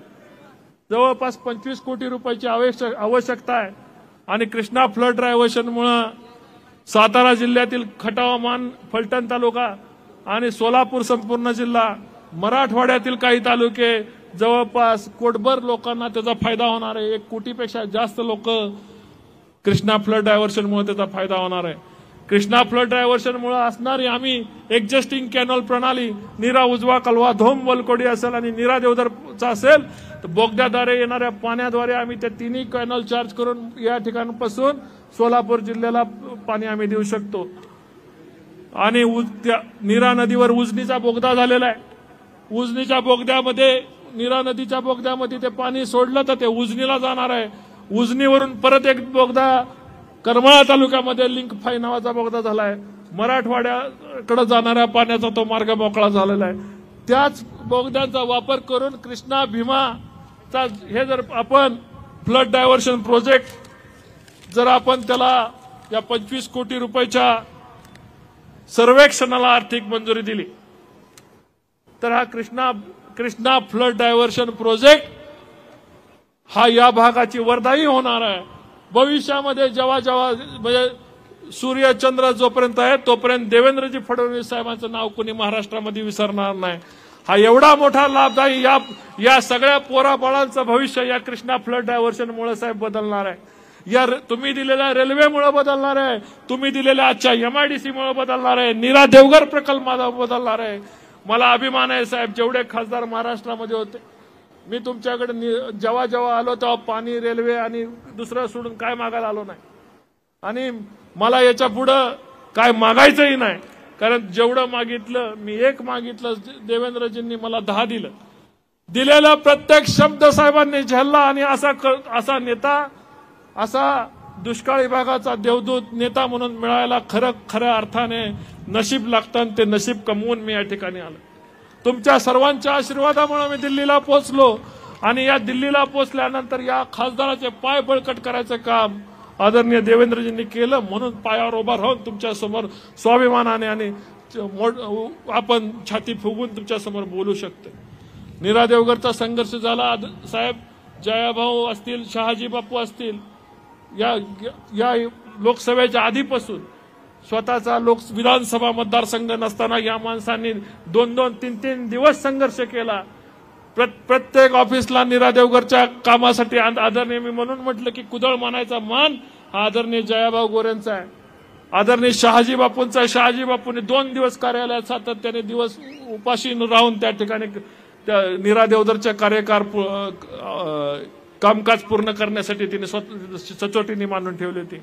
जवळपास 25 कोटी रुपयाची आवश्यकता आहे आणि कृष्णा फ्लड डायव्हर्शनमुळे सातारा जिल्ह्यातील खटावमान, फलटण तालुका आणि सोलापूर संपूर्ण जिल्हा, मराठवाड्यातील काही तालुके, जवळपास कोटभर लोकांना त्याचा फायदा होणार आहे. 1 कोटीपेक्षा जास्त लोक कृष्णा फ्लड डायव्हर्शनमुळे त्याचा फायदा होणार आहे. कृष्णा फ्लड डायव्हर्शनमुळे असणारी आम्ही एक्झिस्टिंग कॅनल प्रणाली नीरा उजवा कालवा, धोम वलकोडी असेल आणि नीरा देवधरचा असेल तर बोगद्याद्वारे येणाऱ्या पाण्याद्वारे आम्ही त्या तिन्ही कॅनल चार्ज करून या ठिकाणापासून सोलापूर जिल्ह्याला पाणी आम्ही देऊ शकतो. आणि नीरा नदीवर उजनीचा बोगदा झालेला आहे. उजनीच्या बोगद्यामध्ये, नीरा नदीच्या बोगद्यामध्ये ते पाणी सोडलं तर ते उजनीला जाणार आहे. उजनीवरून परत एक बोगदा करमाळा तालुक्यामध्ये लिंक 5 नावाचा बोगदा झालाय. मराठवाड्याकडे जाणाऱ्या पाण्याचा तो मार्ग मोकळा झालेला आहे. त्याच बोगद्यांचा वापर करून कृष्णा भीमाचा हे जर आपण फ्लड डायव्हर्शन प्रोजेक्ट जर आपण त्याला या 25 कोटी रुपयाच्या सर्वेक्षणाला आर्थिक मंजुरी दिली तर हा कृष्णा फ्लड डायव्हर्शन प्रोजेक्ट हा या भागाची वरदाई होणार आहे. भविष्यामध्ये जेव्हा म्हणजे सूर्य चंद्र जोपर्यंत आहे तोपर्यंत देवेंद्रजी फडणवीस साहेबांचं नाव कोणी महाराष्ट्रामध्ये विसरणार नाही. हा एवढा मोठा लाभदायी या सगळ्या पोराबाळांचं भविष्य या कृष्णा फ्लड डायव्हर्शनमुळे साहेब बदलणार आहे. या तुम्ही दिलेल्या रेल्वेमुळे बदलणार आहे, तुम्ही दिलेल्या आजच्या MIDC मुळे बदलणार आहे, नीरा देवगर प्रकल्प बदलणार आहे. मला अभिमान आहे साहेब, जेवढे खासदार महाराष्ट्रामध्ये होते मी तुमच्याकडे जेव्हा जेव्हा आलो तेव्हा पाणी, रेल्वे आणि दुसरं सोडून काय मागायला आलो नाही आणि मला याच्या पुढं काय मागायचंही नाही. कारण जेवढं मागितलं मी 1 मागितलं, देवेंद्रजींनी मला 10 दिलं. दिलेला प्रत्येक शब्द साहेबांनी झेलला आणि असा नेता, असा दुष्काळी भागाचा देवदूत नेता म्हणून मिळायला खऱ्या अर्थाने नशीब लागतं. ते नशीब कमवून मी या ठिकाणी आलो. तुमच्या सर्वांच्या आशीर्वादामुळे मी दिल्लीला पोहोचलो आणि या दिल्लीला पोहोचल्यानंतर या खासदाराचे पाय बळकट करायचं काम आदरणीय देवेंद्रजींनी केलं. म्हणून पायावर उभा राहून तुमच्या समोर स्वाभिमानाने आणि आपण छाती फुगून तुमच्या समोर बोलू शकतो. नीरा देवगरचा संघर्ष झाला साहेब. जयाभाऊ असतील, शहाजी बापू असतील, या लोकसभेच्या आधीपासून स्वतःचा विधानसभा मतदारसंघ नसताना या माणसांनी 2-2, 3-3 दिवस संघर्ष केला. प्रत्येक ऑफिसला नीरा देवगरच्या कामासाठी आदरणीय, मी म्हणून म्हटलं की कुदळ मानायचा मान हा आदरणीय जयाभाऊ गोरेंचा आहे, आदरणीय शहाजी बापूंचा आहे. शहाजी बापूंनी 2 दिवस कार्यालयात सातत्याने दिवस उपाशी राहून त्या ठिकाणी नीरा देवगरच्या कामकाज पूर्ण करण्यासाठी तिने सचोटीने मांडून ठेवली होती.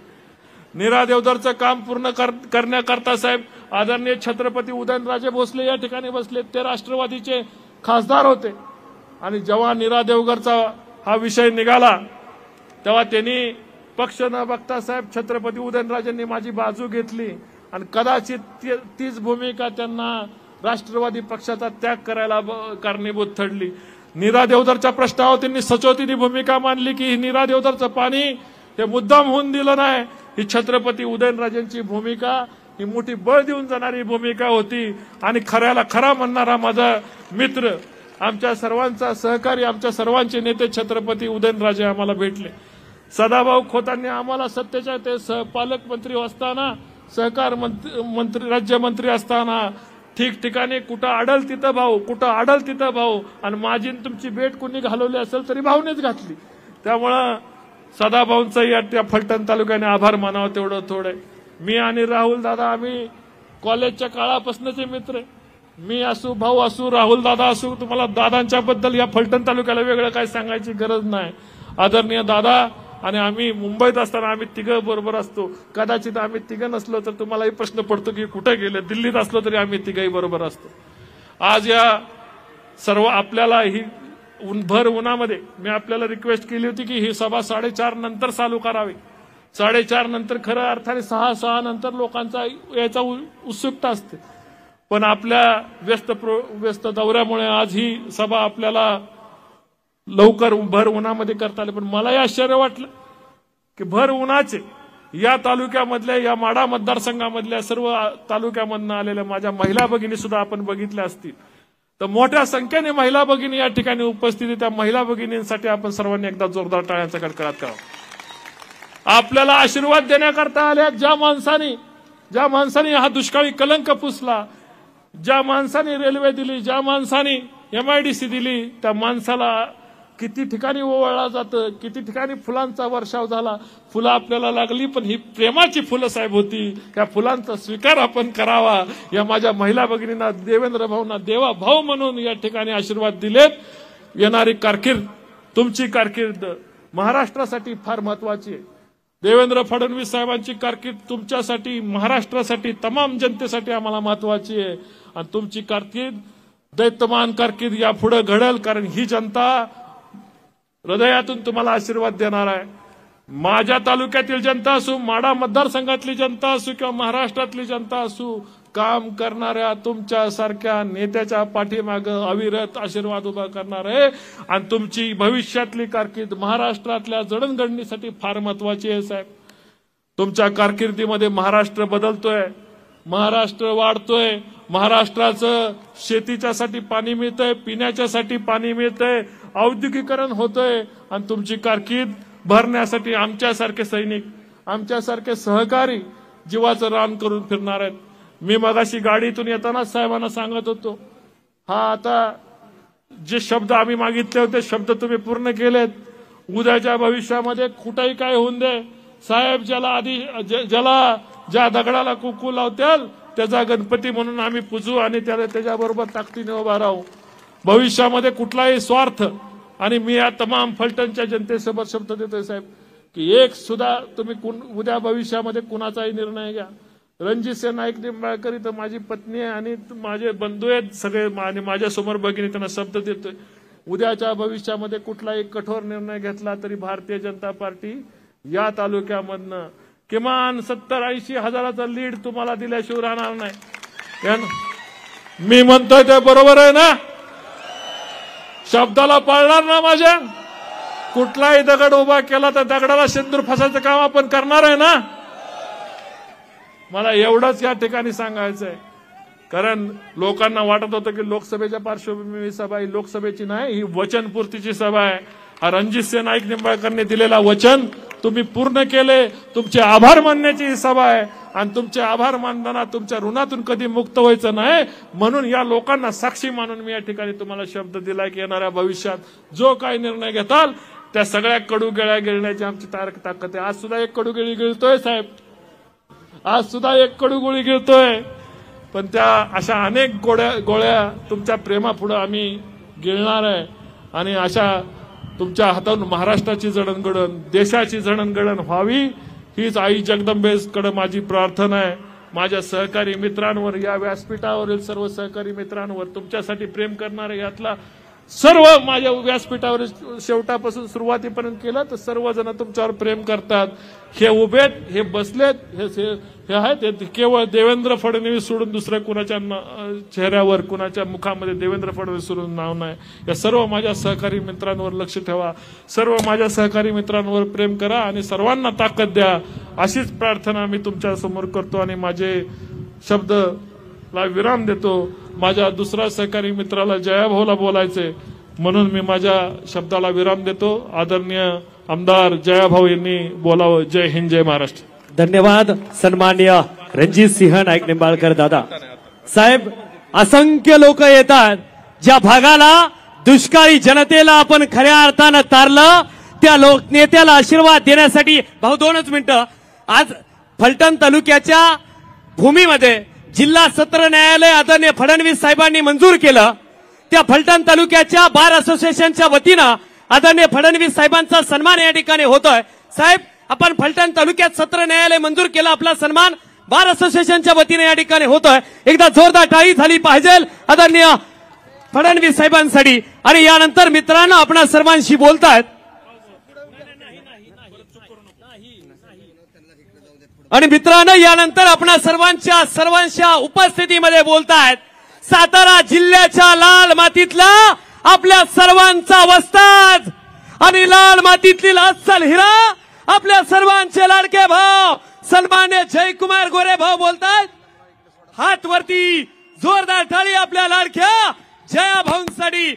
नीरा देवधरचं काम पूर्ण करण्याकरता साहेब आदरणीय छत्रपती उदयनराजे भोसले या ठिकाणी बसले. ते राष्ट्रवादीचे खासदार होते आणि जेव्हा नीरा देवगरचा हा विषय निघाला तेव्हा त्यांनी पक्ष न बघता साहेब छत्रपती उदयनराजेंनी माझी बाजू घेतली आणि कदाचित तीच भूमिका त्यांना राष्ट्रवादी पक्षाचा त्याग करायला कारणीभूत ठरली. नीरा देवधरच्या प्रश्नावर त्यांनी सचोटीने भूमिका मांडली की नीरा देवधरचं पाणी हे मुद्दाम होऊन दिलं नाही. ही छत्रपती उदयनराजेंची भूमिका ही मोठी बळ देऊन जाणारी भूमिका होती आणि खऱ्याला खरा म्हणणारा माझा मित्र, आमच्या सर्वांचा सहकारी, आमच्या सर्वांचे नेते छत्रपती उदयनराजे आम्हाला भेटले. सदाभाऊ खोतांनी आम्हाला सत्तेच्या ते पालकमंत्री असताना, सहकार मंत्री, राज्यमंत्री असताना ठिकठिकाणी कुठं आडल तिथं भाऊ, कुठं आडल तिथं भाऊ आणि माझी तुमची भेट कुणी घालवली असेल तरी भाऊनेच घातली. त्यामुळं सदाभाऊंचा या फलटण तालुक्याने आभार मानावं तेवढं थोडं. मी आणि राहुल दादा आम्ही कॉलेजच्या काळापासूनचे मित्र आहे. मी असू, भाऊ असू, राहुल दादा असू, तुम्हाला दादांच्या बद्दल या फलटण तालुक्याला वेगळं काय सांगायची गरज नाही. आदरणीय दादा आणि आम्ही मुंबईत असताना आम्ही तिघं बरोबर असतो. कदाचित आम्ही तिघं नसलो तर तुम्हालाही प्रश्न पडतो की कुठे गेले. दिल्लीत असलो तरी आम्ही तिघही बरोबर असतो. आज या सर्व आपल्याला ही भर उन्हामध्ये मी आपल्याला रिक्वेस्ट केली होती की ही सभा 4:30 नंतर चालू करावी. 4:30 नंतर खरं अर्थाने 6 नंतर लोकांचा याचा उत्सुकता असते. पण आपल्या व्यस्त दौऱ्यामुळे आज ही सभा आपल्याला लवकर भर उन्हामध्ये करता आली. पण मलाही आश्चर्य वाटलं की भर उन्हाचे या तालुक्यामधल्या, या माढा मतदारसंघामधल्या सर्व तालुक्यामधनं आलेल्या माझ्या महिला भगिनी सुद्धा आपण बघितल्या असतील. तर मोठ्या संख्येने महिला भगिनी या ठिकाणी उपस्थित. त्या महिला भगिनींसाठी आपण सर्वांनी एकदा जोरदार टाळ्यांचा कडकडाट करावा. आपल्याला आशीर्वाद देण्याकरता आल्या ज्या माणसाने हा दुष्काळी कलंक पुसला, ज्या माणसाने रेल्वे दिली, ज्या माणसाने MIDC दिली, त्या माणसाला किती ठिकाणी ओवाळला जातं, किती ठिकाणी फुलांचा वर्षाव झाला. फुलं आपल्याला लागली पण ही प्रेमाची फुलं साहेब होती. त्या फुलांचा स्वीकार आपण करावा. या माझ्या महिला भगिनींना, देवेंद्र भाऊंना देवा भाऊ म्हणून या ठिकाणी आशीर्वाद दिलेत. येणारी कारकीर्द, तुमची कारकीर्द महाराष्ट्रासाठी फार महत्वाची आहे. देवेंद्र फडणवीस साहेबांची कारकीर्द तुमच्यासाठी, महाराष्ट्रासाठी, तमाम जनतेसाठी आम्हाला महत्वाची आहे. आणि तुमची कारकीर्द, दैत्यमान कारकीर्द यापुढे घडेल. कारण ही जनता हृदयातून तुम्हाला आशीर्वाद देणार आहे. माझ्या तालुक्यातील जनता असू, माढा मतदारसंघातली जनता असू किंवा महाराष्ट्रातली जनता असू, काम करणाऱ्या तुमच्यासारख्या नेत्याच्या पाठीमागं अविरत आशीर्वाद उभा करणार आहे. आणि तुमची भविष्यातली कारकीर्द महाराष्ट्रातल्या जडणघडणीसाठी फार महत्वाची आहे साहेब. तुमच्या कारकिर्दीमध्ये महाराष्ट्र बदलतोय, महाराष्ट्र वाढतोय. महाराष्ट्राचं शेतीच्यासाठी पाणी मिळतंय, पिण्याच्यासाठी पाणी मिळतंय, औद्योगिकरण होतंय. आणि तुमची कारकीर्द भरण्यासाठी आमच्यासारखे सैनिक, आमच्यासारखे सहकारी जीवाचं रान करून फिरणार आहेत. मी मगाशी गाडीतून येताना साहेबांना सांगत होतो, हा आता जे शब्द आम्ही मागितले होते शब्द तुम्ही पूर्ण केलेत. उद्याच्या भविष्यामध्ये कुठेही काय होऊन दे साहेब, ज्याला ज्या दगडाला कुकू लावत्याल त्याचा गणपती म्हणून आम्ही पूजू आणि त्याच्याबरोबर ताकदीने उभा राहू. भविष्यामध्ये कुठलाही स्वार्थ, आणि मी या तमाम फलटणच्या जनतेसोबत शब्द देतोय साहेब की एक सुद्धा तुम्ही उद्या भविष्यामध्ये कुणाचाही निर्णय घ्या. रणजितसिंह नाईक निंबाळकर इथं माझी पत्नी आहे आणि माझे बंधू आहेत सगळे, आणि माझ्यासमोर भगिनी त्यांना शब्द देतोय, उद्याच्या भविष्यामध्ये कुठलाही कठोर निर्णय घेतला तरी भारतीय जनता पार्टी या तालुक्यामधनं किमान 70-80 हजाराचा लीड तुम्हाला दिल्याशिवाय राहणार नाही. मी म्हणतोय ते बरोबर आहे ना? शब्दाला पाळणार ना माझ्या? कुठलाही दगड उभा केला तर दगडाला शेंदूर फसायचं काम आपण करणार आहे ना? मला एवढंच या ठिकाणी सांगायचं आहे. कारण लोकांना वाटत होतं की लोकसभेच्या पार्श्वभूमीवर सभा ही लोकसभेची नाही, ही वचनपूर्तीची सभा आहे. हा रणजितसिंह नाईक निंबाळकरने दिलेला वचन तुम्ही पूर्ण केले. तुमचे आभार मानण्याची ही सभा आहे आणि तुमचे आभार मानताना तुमच्या ऋणातून कधी मुक्त व्हायचं नाही. म्हणून या लोकांना साक्षी मानून मी या ठिकाणी तुम्हाला शब्द दिलाय की येणाऱ्या भविष्यात जो काही निर्णय घेताल त्या सगळ्या कडूगेळ्या गिळण्याची आमची ताकद आहे. आज सुद्धा एक कडूगेळी गिळतोय साहेब, आज सुद्धा एक कडूगोळी गिळतोय. पण त्या अशा अनेक गोळ्या तुमच्या प्रेमापुढे आम्ही गिळणार आहे. आणि अशा तुमच्या हातातून महाराष्ट्राची जडणघडण, देशाची जडणघडण व्हावी हीच आई जगदंबेकडे माझी प्रार्थना आहे. माझ्या सहकारी मित्रांवर, या व्यासपीठावरील सर्व सहकारी मित्रांवर, तुमच्यासाठी प्रेम करणारे यातला सर्व माझ्या व्यासपीठावर शेवटापासून सुरुवातीपर्यंत केलं तर सर्वजण तुमच्यावर प्रेम करतात. हे उभेत, हे बसलेत, हे आहेत, हे केवळ देवेंद्र फडणवीस सोडून दुसऱ्या कुणाच्या चेहऱ्यावर, कुणाच्या मुखामध्ये देवेंद्र फडणवीस सोडून नाव नाही. या सर्व माझ्या सहकारी मित्रांवर लक्ष ठेवा, सर्व माझ्या सहकारी मित्रांवर प्रेम करा आणि सर्वांना ताकद द्या, अशीच प्रार्थना मी तुमच्या समोर करतो आणि माझे शब्दला विराम देतो. माझ्या दुसऱ्या सहकारी मित्राला जयाभाऊला बोलायचे म्हणून मी माझ्या शब्दाला विराम देतो. आदरणीय आमदार जयाभाऊ यांनी बोलावं. जय हिंद, जय महाराष्ट्र. धन्यवाद सन्माननीय रणजितसिंह नाईक निंबाळकर दादा साहेब. असंख्य लोक येतात ज्या भागाला दुष्काळी जनतेला आपण खऱ्या अर्थानं तारलं, त्या नेत्याला आशीर्वाद देण्यासाठी. भाऊ 2च मिनिटं. आज फलटण तालुक्याच्या भूमीमध्ये जिल्हा सत्र न्यायालय आदरणीय फडणवीस साहेबांनी मंजूर केलं, त्या फलटण तालुक्याच्या बार असोसिएशनच्या वतीनं आदरणीय फडणवीस साहेबांचा सन्मान या ठिकाणी होतोय. साहेब, आपण फलटण तालुक्यात सत्र न्यायालय मंजूर केलं, आपला सन्मान बार असोसिएशनच्या वतीने या ठिकाणी होतोय. एकदा जोरदार टाळी झाली पाहिजे आदरणीय फडणवीस साहेबांसाठी. आणि यानंतर मित्रांनो आपण सर्वांशी बोलतायत आणि मित्रांनो यानंतर आपण सर्वांच्या उपस्थितीमध्ये बोलतायत सातारा जिल्ह्याच्या लाल मातीतला आपल्या सर्वांचा वस्ताद आणि लाल मातीतली अस्सल हिरा आपल्या सर्वांचे लाडके भाऊ सन्मान्य जयकुमार गोरे भाऊ बोलतायत. हात वरती, जोरदार टाळी आपल्या लाडक्या जया भाऊंसाठी.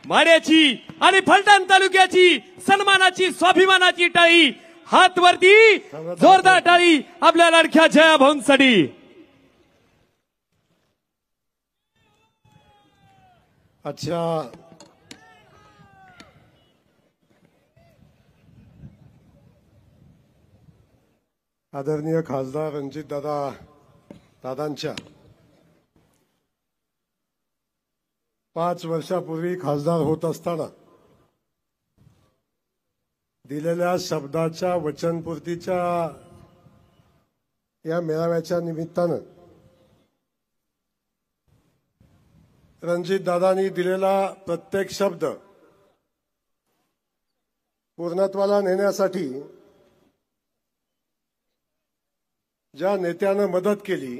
माड्याची आणि फलटण तालुक्याची सन्मानाची स्वाभिमानाची टाळी. हात वरती, जोरदार टाळी आपल्या लाडक्या जया भाऊंसाठी. अच्छा, आदरणीय खासदार रणजितदादांच्या 5 वर्षापूर्वी खासदार होत असताना दिलेल्या शब्दाच्या वचनपूर्तीच्या या मेळाव्याच्या निमित्तानं रणजितदादांनी दिलेला प्रत्येक शब्द पूर्णत्वाला नेण्यासाठी ज्या नेत्यानं मदत केली,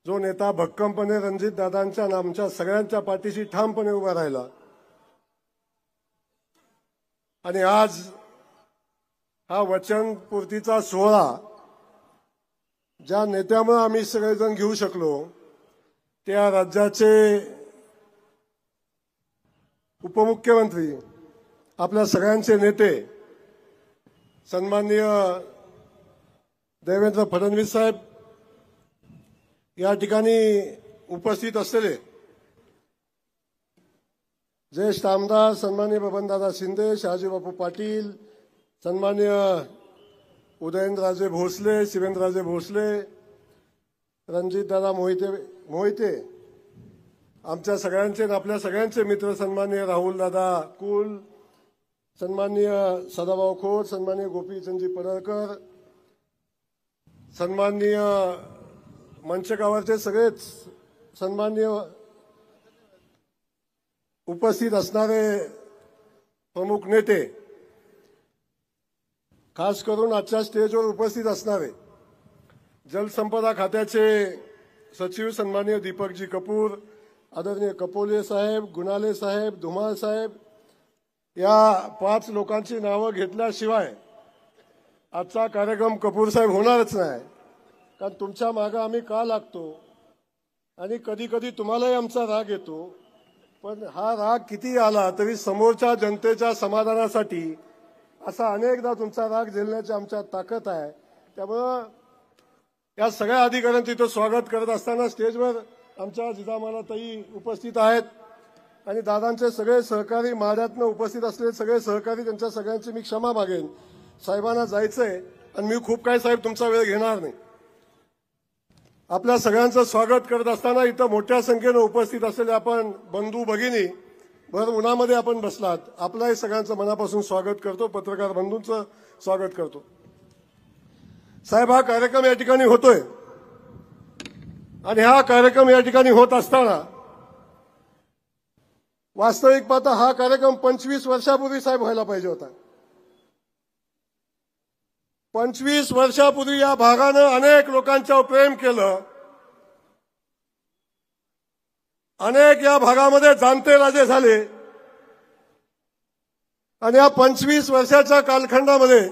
जो नेता भक्कमपणे रणजितदादांच्या आणि आमच्या सगळ्यांच्या पाठीशी ठामपणे उभा राहिला आणि आज हा वचनपूर्तीचा सोहळा ज्या नेत्यामुळे आम्ही सगळेजण घेऊ शकलो, त्या राज्याचे उपमुख्यमंत्री, आपल्या सगळ्यांचे नेते सन्माननीय देवेंद्र फडणवीस साहेब, या ठिकाणी उपस्थित असलेले ज्येष्ठ आमदार सन्माननीय बबनदादा शिंदे, शहाजीबापू पाटील, सन्माननीय उदयनराजे भोसले, शिवेंद्रराजे भोसले, रणजितदादा मोहिते, आमच्या सगळ्यांचे आणि आपल्या सगळ्यांचे मित्र सन्माननीय राहुलदादा कुल, सन्माननीय सदाभाऊ खोत, सन्माननीय गोपीचंदजी पडळकर, सन्माननीय मंचगावरचे सगळेच सन्माननीय उपस्थित असणारे प्रमुख नेते, खास करून आजच्या स्टेजवर उपस्थित असणारे जलसंपदा खात्याचे सचिव सन्माननीय दीपकजी कपूर, आदरणीय कपोले साहेब, गुणाले साहेब, धुमाळ साहेब, या 5 लोकांची नावं घेतल्याशिवाय आजचा कार्यक्रम कपूर साहेब होणारच नाही. कारण तुमच्या मागे आम्ही का लागतो आणि कधी कधी तुम्हालाही आमचा राग येतो, पण हा राग किती आला तरी समोरच्या जनतेच्या समाधानासाठी असा अनेकदा तुमचा राग झेलण्याची आमच्या ताकद आहे. त्यामुळं या सगळ्या अधिकाऱ्यांचं इथं स्वागत करत असताना स्टेजवर आमच्या जिजामालाताई उपस्थित आहेत आणि दादांचे सगळे सहकारी, माड्यातनं उपस्थित असलेले सगळे सहकारी, त्यांच्या सगळ्यांची मी क्षमा मागेन. साहेबांना जायचंय आणि मी खूप काही साहेब तुमचा वेळ घेणार नाही. आपल्या सगळ्यांचं स्वागत करत असताना इथं मोठ्या संख्येनं उपस्थित असलेले आपण बंधू भगिनी, भर उन्हामध्ये आपण बसलात, आपलाही सगळ्यांचं मनापासून स्वागत करतो. पत्रकार बंधूंचं स्वागत करतो. साहेब, हा कार्यक्रम या ठिकाणी होतोय आणि हा कार्यक्रम या ठिकाणी होत असताना वास्तविक पाहता हा कार्यक्रम 25 वर्षापूर्वी साहेब व्हायला पाहिजे होता. 25 वर्षापूर्वी या भागानं अनेक लोकांच्यावर प्रेम केलं, अनेक या भागामध्ये जाणते राजे झाले आणि या 25 वर्षाच्या कालखंडामध्ये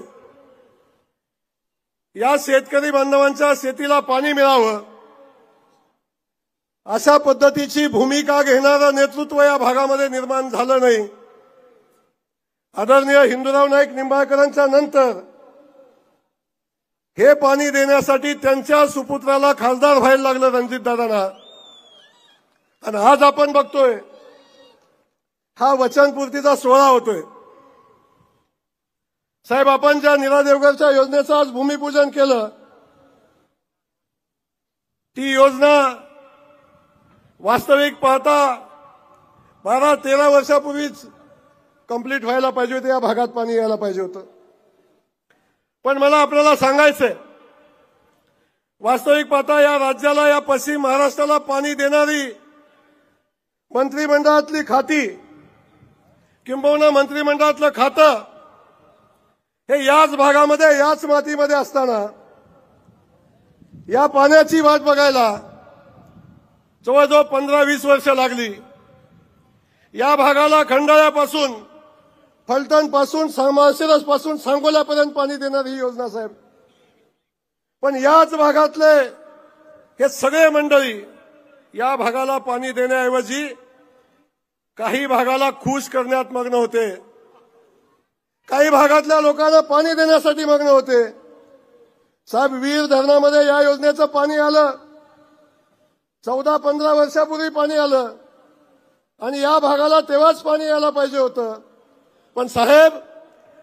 या शेतकरी बांधवांच्या शेतीला पाणी मिळावं अशा पद्धतीची भूमिका घेणारं नेतृत्व या भागामध्ये निर्माण झालं नाही. आदरणीय हिंदूराव नाईक निंबाळकरांच्या नंतर हे पाणी देण्यासाठी त्यांच्या सुपुत्राला खासदार व्हायला लागलं रणजितदादांना. आणि आज आपण बघतोय हा वचनपूर्तीचा सोहळा होतोय. साहेब, आपण ज्या नीरा देवगरच्या योजनेचं आज भूमिपूजन केलं, ती योजना वास्तविक पाहता 12-13 वर्षापूर्वीच कंप्लीट व्हायला पाहिजे होते, या भागात पाणी यायला पाहिजे होतं. पण मला आपल्याला सांगायचंय, वास्तविक पाहता या राज्याला, या पश्चिम महाराष्ट्राला पाणी देणारी मंत्रिमंडळातली खाती किंबहुना मंत्रिमंडळातलं खातं हे याच भागामध्ये, याच मातीमध्ये असताना या पाण्याची वाट बघायला जवळजवळ 15-20 वर्ष लागली. या भागाला खंडाळ्यापासून, फलटणपासून, माळशिरस पासून सांगोल्यापर्यंत पाणी देणारी ही योजना साहेब. पण याच भागातले हे सगळे मंडळी या भागाला पाणी देण्याऐवजी काही भागाला खुश करण्यात मग्न होते, काही भागातल्या लोकांना पाणी देण्यासाठी मग्न होते. साहेब, वीर धरणामध्ये या योजनेचं पाणी आलं, 14-15 वर्षापूर्वी पाणी आलं आणि या भागाला तेव्हाच पाणी यायला पाहिजे होतं. पण साहेब,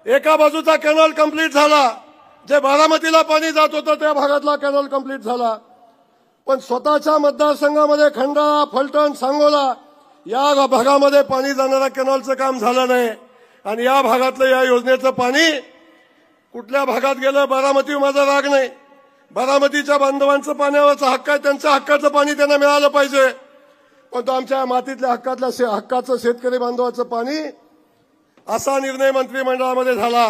एका बाजूचा कॅनॉल कंप्लीट झाला, जे बारामतीला पाणी जात होतं त्या भागातला कॅनॉल कंप्लीट झाला. पण स्वतःच्या मतदारसंघामध्ये खंडाळा, फलटण, सांगोला या भागामध्ये पाणी जाणाऱ्या कॅनॉलचं काम झालं नाही. आणि या भागातलं या योजनेचं पाणी कुठल्या भागात गेलं, बारामती माझा राग नाही, बारामतीच्या बांधवांचं पाण्यावरचा हक्क आहे, त्यांच्या हक्काचं पाणी त्यांना मिळालं पाहिजे. पण तो आमच्या मातीतल्या हक्काचं शेतकरी बांधवाचं पाणी, असा निर्णय मंत्रिमंडळामध्ये झाला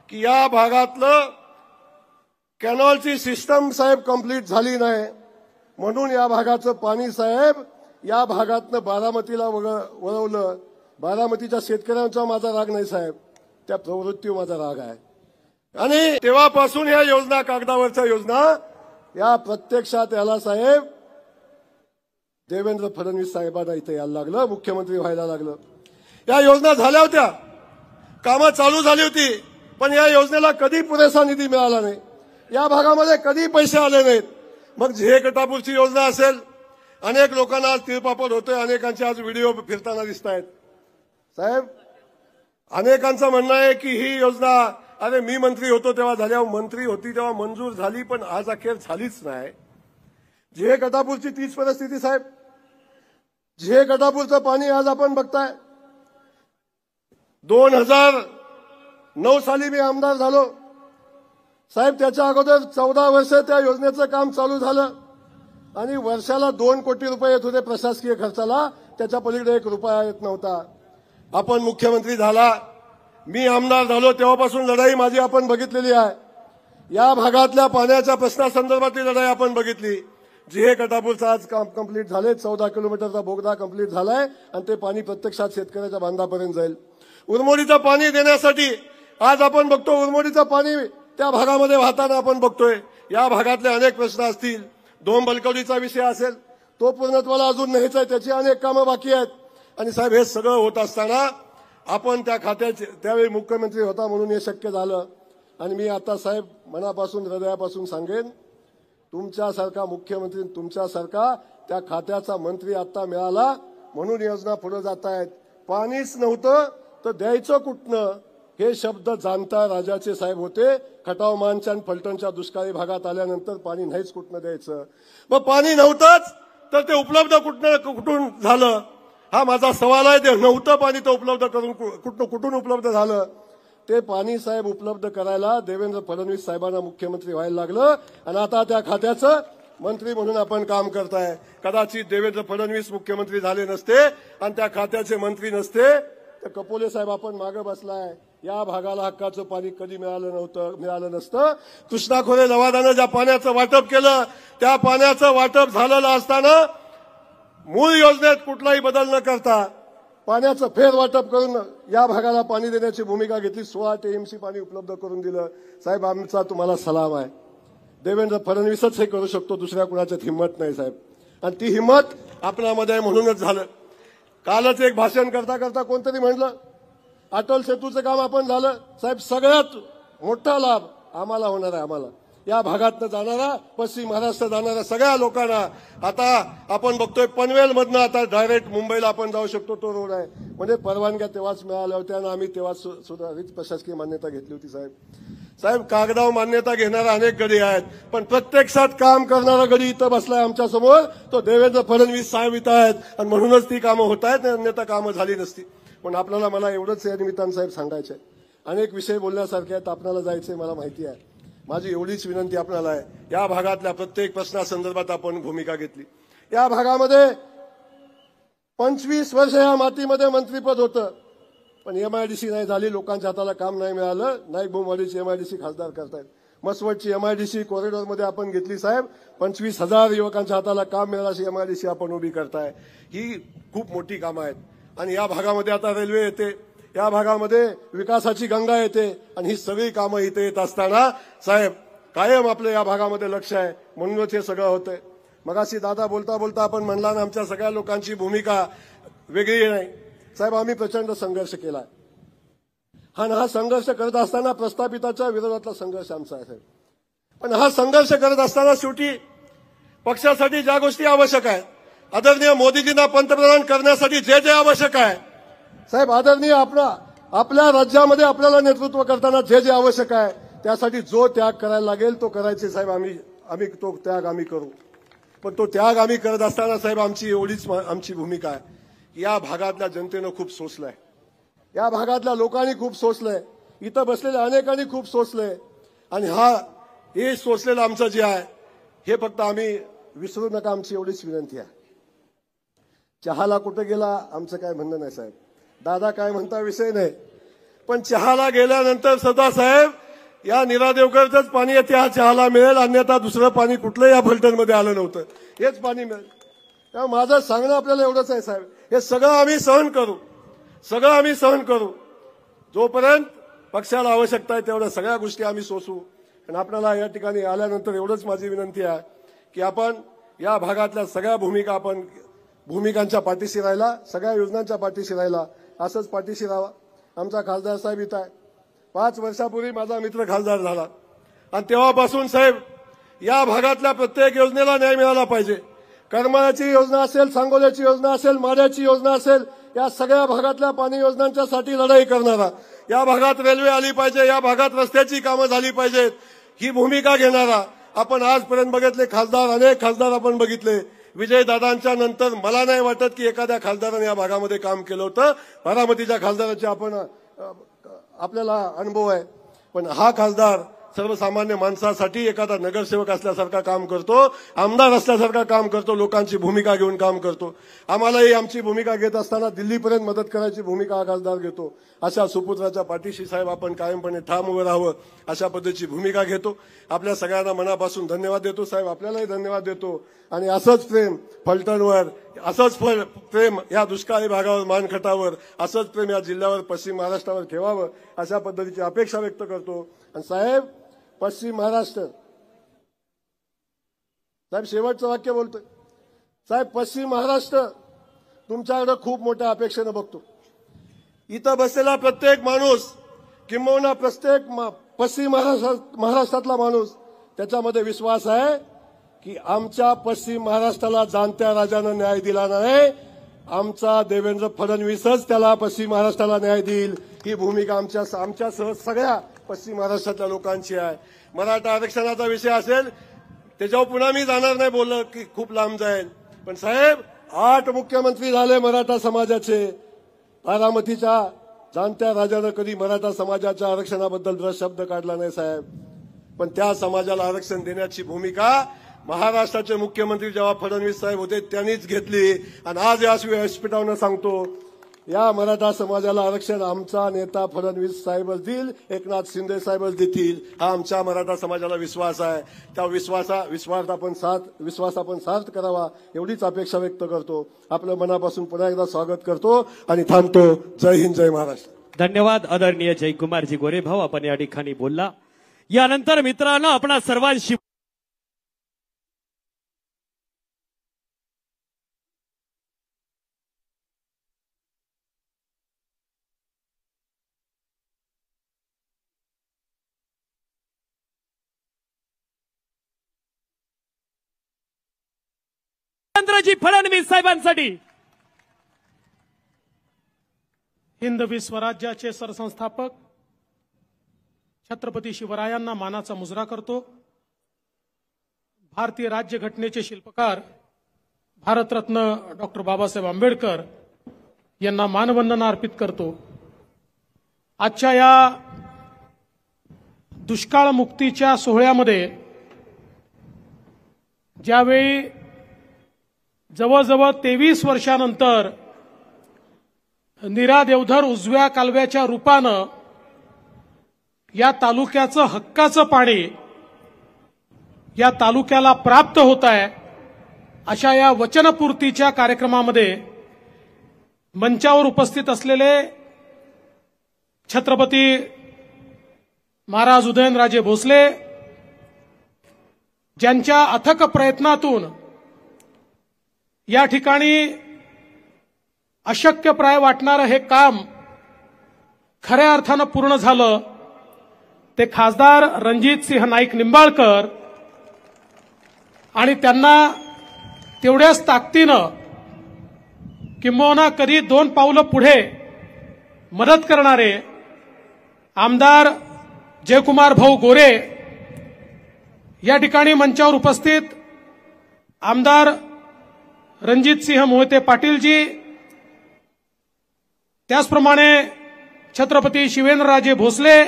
की या भागातलं कॅनॉलची सिस्टम साहेब कंप्लीट झाली नाही, म्हणून या भागाचं पाणी साहेब या भागातनं बारामतीला वळवलं. बारामतीच्या शेतकऱ्यांचा माझा राग नाही साहेब, त्या प्रवृत्तीवर माझा राग आहे. आणि तेव्हापासून या योजना, कागदावरच्या योजना, या प्रत्यक्षात याला साहेब देवेंद्र फडणवीस साहेबांना इथे यायला लागलं, मुख्यमंत्री व्हायला लागलं. या योजना झाल्या होत्या, कामं चालू झाली होती, पण या योजनेला कधी पुरेसा निधी मिळाला नाही, या भागामध्ये कधी पैसे आले नाहीत. मग झे कटापूरची योजना असेल, अनेक लोकांना आज तिळपापड होतोय, अनेकांचे आज व्हिडिओ फिरताना दिसत आहेत. साहेब, अनेकांचं म्हणणं आहे की ही योजना, अरे मी मंत्री होतो तेव्हा झाल्या, मंत्री होती तेव्हा मंजूर झाली, पण आज अखेर झालीच नाही. झे कटापूरची तीच परिस्थिती साहेब. झे कटापूरचं पाणी आज आपण बघताय. 2009 साली मी आमदार झालो साहेब, त्याच्या अगोदर 14 वर्ष त्या योजनेचं काम चालू झालं आणि वर्षाला 2 कोटी रुपये येत होते प्रशासकीय खर्चाला, त्याच्या पलीकडे 1 रुपया येत नव्हता. आपण मुख्यमंत्री झाला, मी आमदार झालो, तेव्हापासून लढाई माझी आपण बघितलेली आहे. या भागातल्या पाण्याच्या प्रश्नासंदर्भातली लढाई आपण बघितली. झे कटापूरचं आज काम कंप्लीट झाले, 14 किलोमीटरचा बोगदा कंप्लीट झालाय आणि ते पाणी प्रत्यक्षात शेतकऱ्याच्या बांधापर्यंत जाईल. उरमोडीचं पाणी देण्यासाठी आज आपण बघतो, उरमोडीचं पाणी त्या भागामध्ये वाहताना आपण बघतोय. या भागातले अनेक प्रश्न असतील, डोंबलकवडीचा विषय असेल, तो पूर्णत्वाला अजून न्यायचा आहे, त्याची अनेक कामं बाकी आहेत. आणि साहेब, हे सगळं होत असताना आपण त्या खात्याचे, त्यावेळी मुख्यमंत्री होता म्हणून हे शक्य झालं. आणि मी आता साहेब मनापासून, हृदयापासून सांगेन, तुमच्यासारखा मुख्यमंत्री, तुमच्यासारखा त्या खात्याचा मंत्री आता मिळाला म्हणून योजना पुढे जात आहेत. पाणीच नव्हतं तर द्यायचं कुठनं, हे शब्द जाणता राजाचे साहेब होते. खटाव मानच्या आणि फलटणच्या दुष्काळी भागात आल्यानंतर पाणी नाहीच कुठनं द्यायचं. मग पाणी नव्हतंच तर ते उपलब्ध कुठून झालं, हा माझा सवाल आहे. ते नव्हतं पाणी तर उपलब्ध करून कुठून उपलब्ध झालं. ते पाणी साहेब उपलब्ध करायला देवेंद्र फडणवीस साहेबांना मुख्यमंत्री व्हायला लागलं आणि आता त्या खात्याचं मंत्री म्हणून आपण काम करताय. कदाचित देवेंद्र फडणवीस मुख्यमंत्री झाले नसते आणि त्या खात्याचे मंत्री नसते तर कपोले साहेब आपण मागे बसलाय. या भागाला हक्काचं पाणी कधी मिळालं नसतं. कृष्णा खोरे लवादानं ज्या पाण्याचं वाटप केलं त्या पाण्याचं वाटप झालेलं असताना मूळ योजनेत कुठलाही बदल न करता पाण्याचं फेर वाटप करून या भागाला पाणी देण्याची भूमिका घेतली. 16 टीएमसी पाणी उपलब्ध करून दिलं. साहेब, आमचा तुम्हाला सलाम आहे. देवेंद्र फडणवीसच हे करू शकतो, दुसऱ्या कुणाच्यात हिंमत नाही साहेब. आणि ती हिंमत आपल्यामध्ये आहे म्हणूनच झालं. कालच एक भाषण करता करता कोणतरी म्हणलं अटल सेतूचं काम आपण झालं. साहेब, सगळ्यात मोठा लाभ आम्हाला होणार आहे. आम्हाला या भागातनं जाणारा, पश्चिम महाराष्ट्र जाणाऱ्या सगळ्या लोकांना आता आपण बघतोय पनवेलमधनं आता डायरेक्ट मुंबईला आपण जाऊ शकतो, तो रोड आहे. म्हणजे परवानग्या तेव्हाच मिळाल्या होत्या आणि आम्ही तेव्हाच सुधारित प्रशासकीय मान्यता घेतली होती. साहेब कागदावर मान्यता घेणारा अनेक गडी आहेत, पण प्रत्यक्षात काम करणारा गडी इथं बसलाय आमच्या समोर, तो देवेंद्र फडणवीस साहेब इथं आहेत. आणि म्हणूनच ती कामं होत आहेत, अन्यथा कामं झाली नसती. पण आपल्याला मला एवढंच या निमित्तानं साहेब सांगायचं आहे, अनेक विषय बोलण्यासारखे आहेत, आपल्याला जायचंय मला माहिती आहे. माझी एवढीच विनंती आपल्याला आहे, या भागातल्या प्रत्येक प्रश्नासंदर्भात आपण भूमिका घेतली. या भागामध्ये 25 वर्ष या मातीमध्ये मंत्रीपद होतं, पण एमआयडीसी नाही झाली, लोकांच्या हाताला काम नाही मिळालं. नाईक बोमवाडीची एमआयडीसी खासदार करतायत. मसवडची एमआयडीसी कॉरिडॉरमध्ये आपण घेतली साहेब, 25,000 युवकांच्या हाताला काम मिळालं अशी एमआयडीसी आपण उभी करताय. ही खूप मोठी कामं आहेत. आणि या भागामध्ये आता रेल्वे येते, या भागामध्ये विकासाची गंगा येते, आणि ही सगळी कामं इथे येत असताना साहेब कायम आपलं या भागामध्ये लक्ष आहे, म्हणूनच हे सगळं होतंय. मगाशी दादा बोलता बोलता आपण म्हणला ना, आमच्या सगळ्या लोकांची भूमिका वेगळी नाही. साहेब आम्ही प्रचंड संघर्ष केलाय, आणि हा संघर्ष करत असताना प्रस्थापिताच्या विरोधातला संघर्ष आमचा आहे. पण हा संघर्ष करत असताना शेवटी पक्षासाठी ज्या गोष्टी आवश्यक आहेत, आदरणीय मोदीजींना पंतप्रधान करण्यासाठी जे जे आवश्यक आहे साहेब, आदरणीय आपल्या राज्यामध्ये आपल्याला नेतृत्व करताना जे जे आवश्यक आहे त्यासाठी जो त्याग करायला लागेल तो करायचे साहेब. आम्ही तो त्याग आम्ही करू. पण तो त्याग आम्ही करत असताना साहेब आमची एवढीच आमची भूमिका आहे, या भागातल्या जनतेनं खूप सोसलंय, या भागातल्या लोकांनी खूप सोसलंय, इथं बसलेल्या अनेकांनी खूप सोसलंय. आणि हे सोसलेलं आमचं जे आहे हे फक्त आम्ही विसरू नका, आमची एवढीच विनंती आहे. चहाला कुठं गेला आमचं काय म्हणणं नाही साहेब, दादा काय म्हणता विषय नाही, पण चहाला गेल्यानंतर सदा साहेब या नीरा देवकरचंच पाणी त्या चहाला मिळेल, अन्यथा दुसरं पाणी कुठलं या फलटणमध्ये आलं नव्हतं, हेच पाणी मिळेल. त्यामुळे माझं सांगणं आपल्याला एवढंच आहे साहेब, हे सगळं आम्ही सहन करू, जोपर्यंत पक्षाला आवश्यकता आहे तेवढ्या सगळ्या गोष्टी आम्ही सोसू. आणि आपल्याला या ठिकाणी आल्यानंतर एवढंच माझी विनंती आहे की आपण या भागातल्या सगळ्या भूमिकांच्या पाठीशी राहिला, सगळ्या योजनांच्या पाठीशी राहिला, असंच पाठीशी राहावा. आमचा खासदार साहेब इथं आहे. 5 वर्षापूर्वी माझा मित्र खासदार झाला, आणि तेव्हापासून साहेब या भागातल्या प्रत्येक योजनेला न्याय मिळाला पाहिजे. करमाळ्याची योजना असेल, सांगोल्याची योजना असेल, माढ्याची योजना असेल, या सगळ्या भागातल्या पाणी योजनांच्यासाठी लढाई करणारा, या भागात रेल्वे आली पाहिजे, या भागात रस्त्याची कामं झाली पाहिजेत, ही भूमिका घेणारा आपण आजपर्यंत बघितले अनेक खासदार आपण बघितले. विजयदादांच्या नंतर मला नाही वाटत की एखाद्या खासदाराने या भागामध्ये काम केलं होतं. बारामतीच्या खासदाराचे आपल्याला अनुभव आहे, पण हा खासदार सर्वसामान्य माणसासाठी एखादा नगरसेवक असल्यासारखा काम करतो, आमदार असल्यासारखा काम करतो, लोकांची भूमिका घेऊन काम करतो. आम्हालाही आमची भूमिका घेत असताना दिल्लीपर्यंत मदत करायची भूमिका हा खासदार घेतो. अशा सुपुत्राच्या पाठीशी साहेब आपण कायमपणे ठाम उभं राहावं अशा पद्धतीची भूमिका घेतो. आपल्या सगळ्यांना मनापासून धन्यवाद देतो साहेब, आपल्यालाही धन्यवाद देतो. आणि असंच प्रेम फलटणवर, असंच प्रेम या दुष्काळी भागावर, मानखटावर, असंच प्रेम या जिल्ह्यावर, पश्चिम महाराष्ट्रावर ठेवावं अशा पद्धतीची अपेक्षा व्यक्त करतो. आणि साहेब पश्चिम महाराष्ट्र, साहेब शेवटचं वाक्य बोलतोय साहेब, पश्चिम महाराष्ट्र तुमच्याकडे खूप मोठ्या अपेक्षेनं बघतो. इथं बसलेला प्रत्येक माणूस, किंबहुना प्रत्येक पश्चिम महाराष्ट्रातला माणूस, त्याच्यामध्ये विश्वास आहे की आमच्या पश्चिम महाराष्ट्राला जाणत्या राजानं न्याय दिला नाही, आमचा देवेंद्र फडणवीसच त्याला पश्चिम महाराष्ट्राला न्याय देईल. ही भूमिका आमच्यासह सगळ्या पश्चिम महाराष्ट्रातल्या लोकांची आहे. मराठा आरक्षणाचा विषय असेल त्याच्यावर पुन्हा मी जाणार नाही, बोललं की खूप लांब जाईल. पण साहेब 8 मुख्यमंत्री झाले मराठा समाजाचे. बारामतीच्या जाणत्या राजानं कधी मराठा समाजाच्या आरक्षणाबद्दल शब्द काढला नाही साहेब. पण त्या समाजाला आरक्षण देण्याची भूमिका महाराष्ट्राचे मुख्यमंत्री जेव्हा फडणवीस साहेब होते त्यांनीच घेतली. आणि आज या व्यासपीठावर सांगतो, या मराठा समाजाला आरक्षण आमचा नेता फडणवीस साहेबच देईल, एकनाथ शिंदे साहेबच देतील, हा आमच्या मराठा समाजाला विश्वास आहे. त्या विश्वास आपण सार्थ करावा एवढीच अपेक्षा व्यक्त करतो. आपलं मनापासून पुन्हा एकदा स्वागत करतो आणि थांबतो. जय हिंद, जय महाराष्ट्र. धन्यवाद आदरणीय जयकुमारजी गोरे भाऊ, आपण या ठिकाणी बोलला. यानंतर मित्रांनो आपणा सर्वांशी तानाजी फडणवीस साहेबांसाठी. हिंदवी स्वराज्याचे सरसंस्थापक छत्रपती शिवरायांना मानाचा मुजरा करतो. भारतीय राज्यघटनेचे शिल्पकार भारतरत्न डॉक्टर बाबासाहेब आंबेडकर यांना मानवंदना अर्पित करतो. आजच्या या दुष्काळ मुक्तीच्या सोहळ्यामध्ये ज्यावेळी जवळजवळ 23 वर्षानंतर नीरा देवधर उजव्या कालव्याच्या रूपानं या तालुक्याचं हक्काचं पाणी या तालुक्याला प्राप्त होत आहे, अशा या वचनपूर्तीच्या कार्यक्रमामध्ये मंचावर उपस्थित असलेले छत्रपती महाराज उदयनराजे भोसले, ज्यांच्या अथक प्रयत्नातून या ठिकाणी अशक्यप्राय वाटणारं हे काम खऱ्या अर्थानं पूर्ण झालं, ते खासदार रणजितसिंह नाईक निंबाळकर आणि त्यांना तेवढ्याच ताकदीनं किंबहुना कधी 2 पावलं पुढे मदत करणारे आमदार जयकुमार भाऊ गोरे, या ठिकाणी मंचावर उपस्थित आमदार रणजितसिंह मोहिते पाटीलजी, त्याचप्रमाणे छत्रपती शिवेंद्रराजे भोसले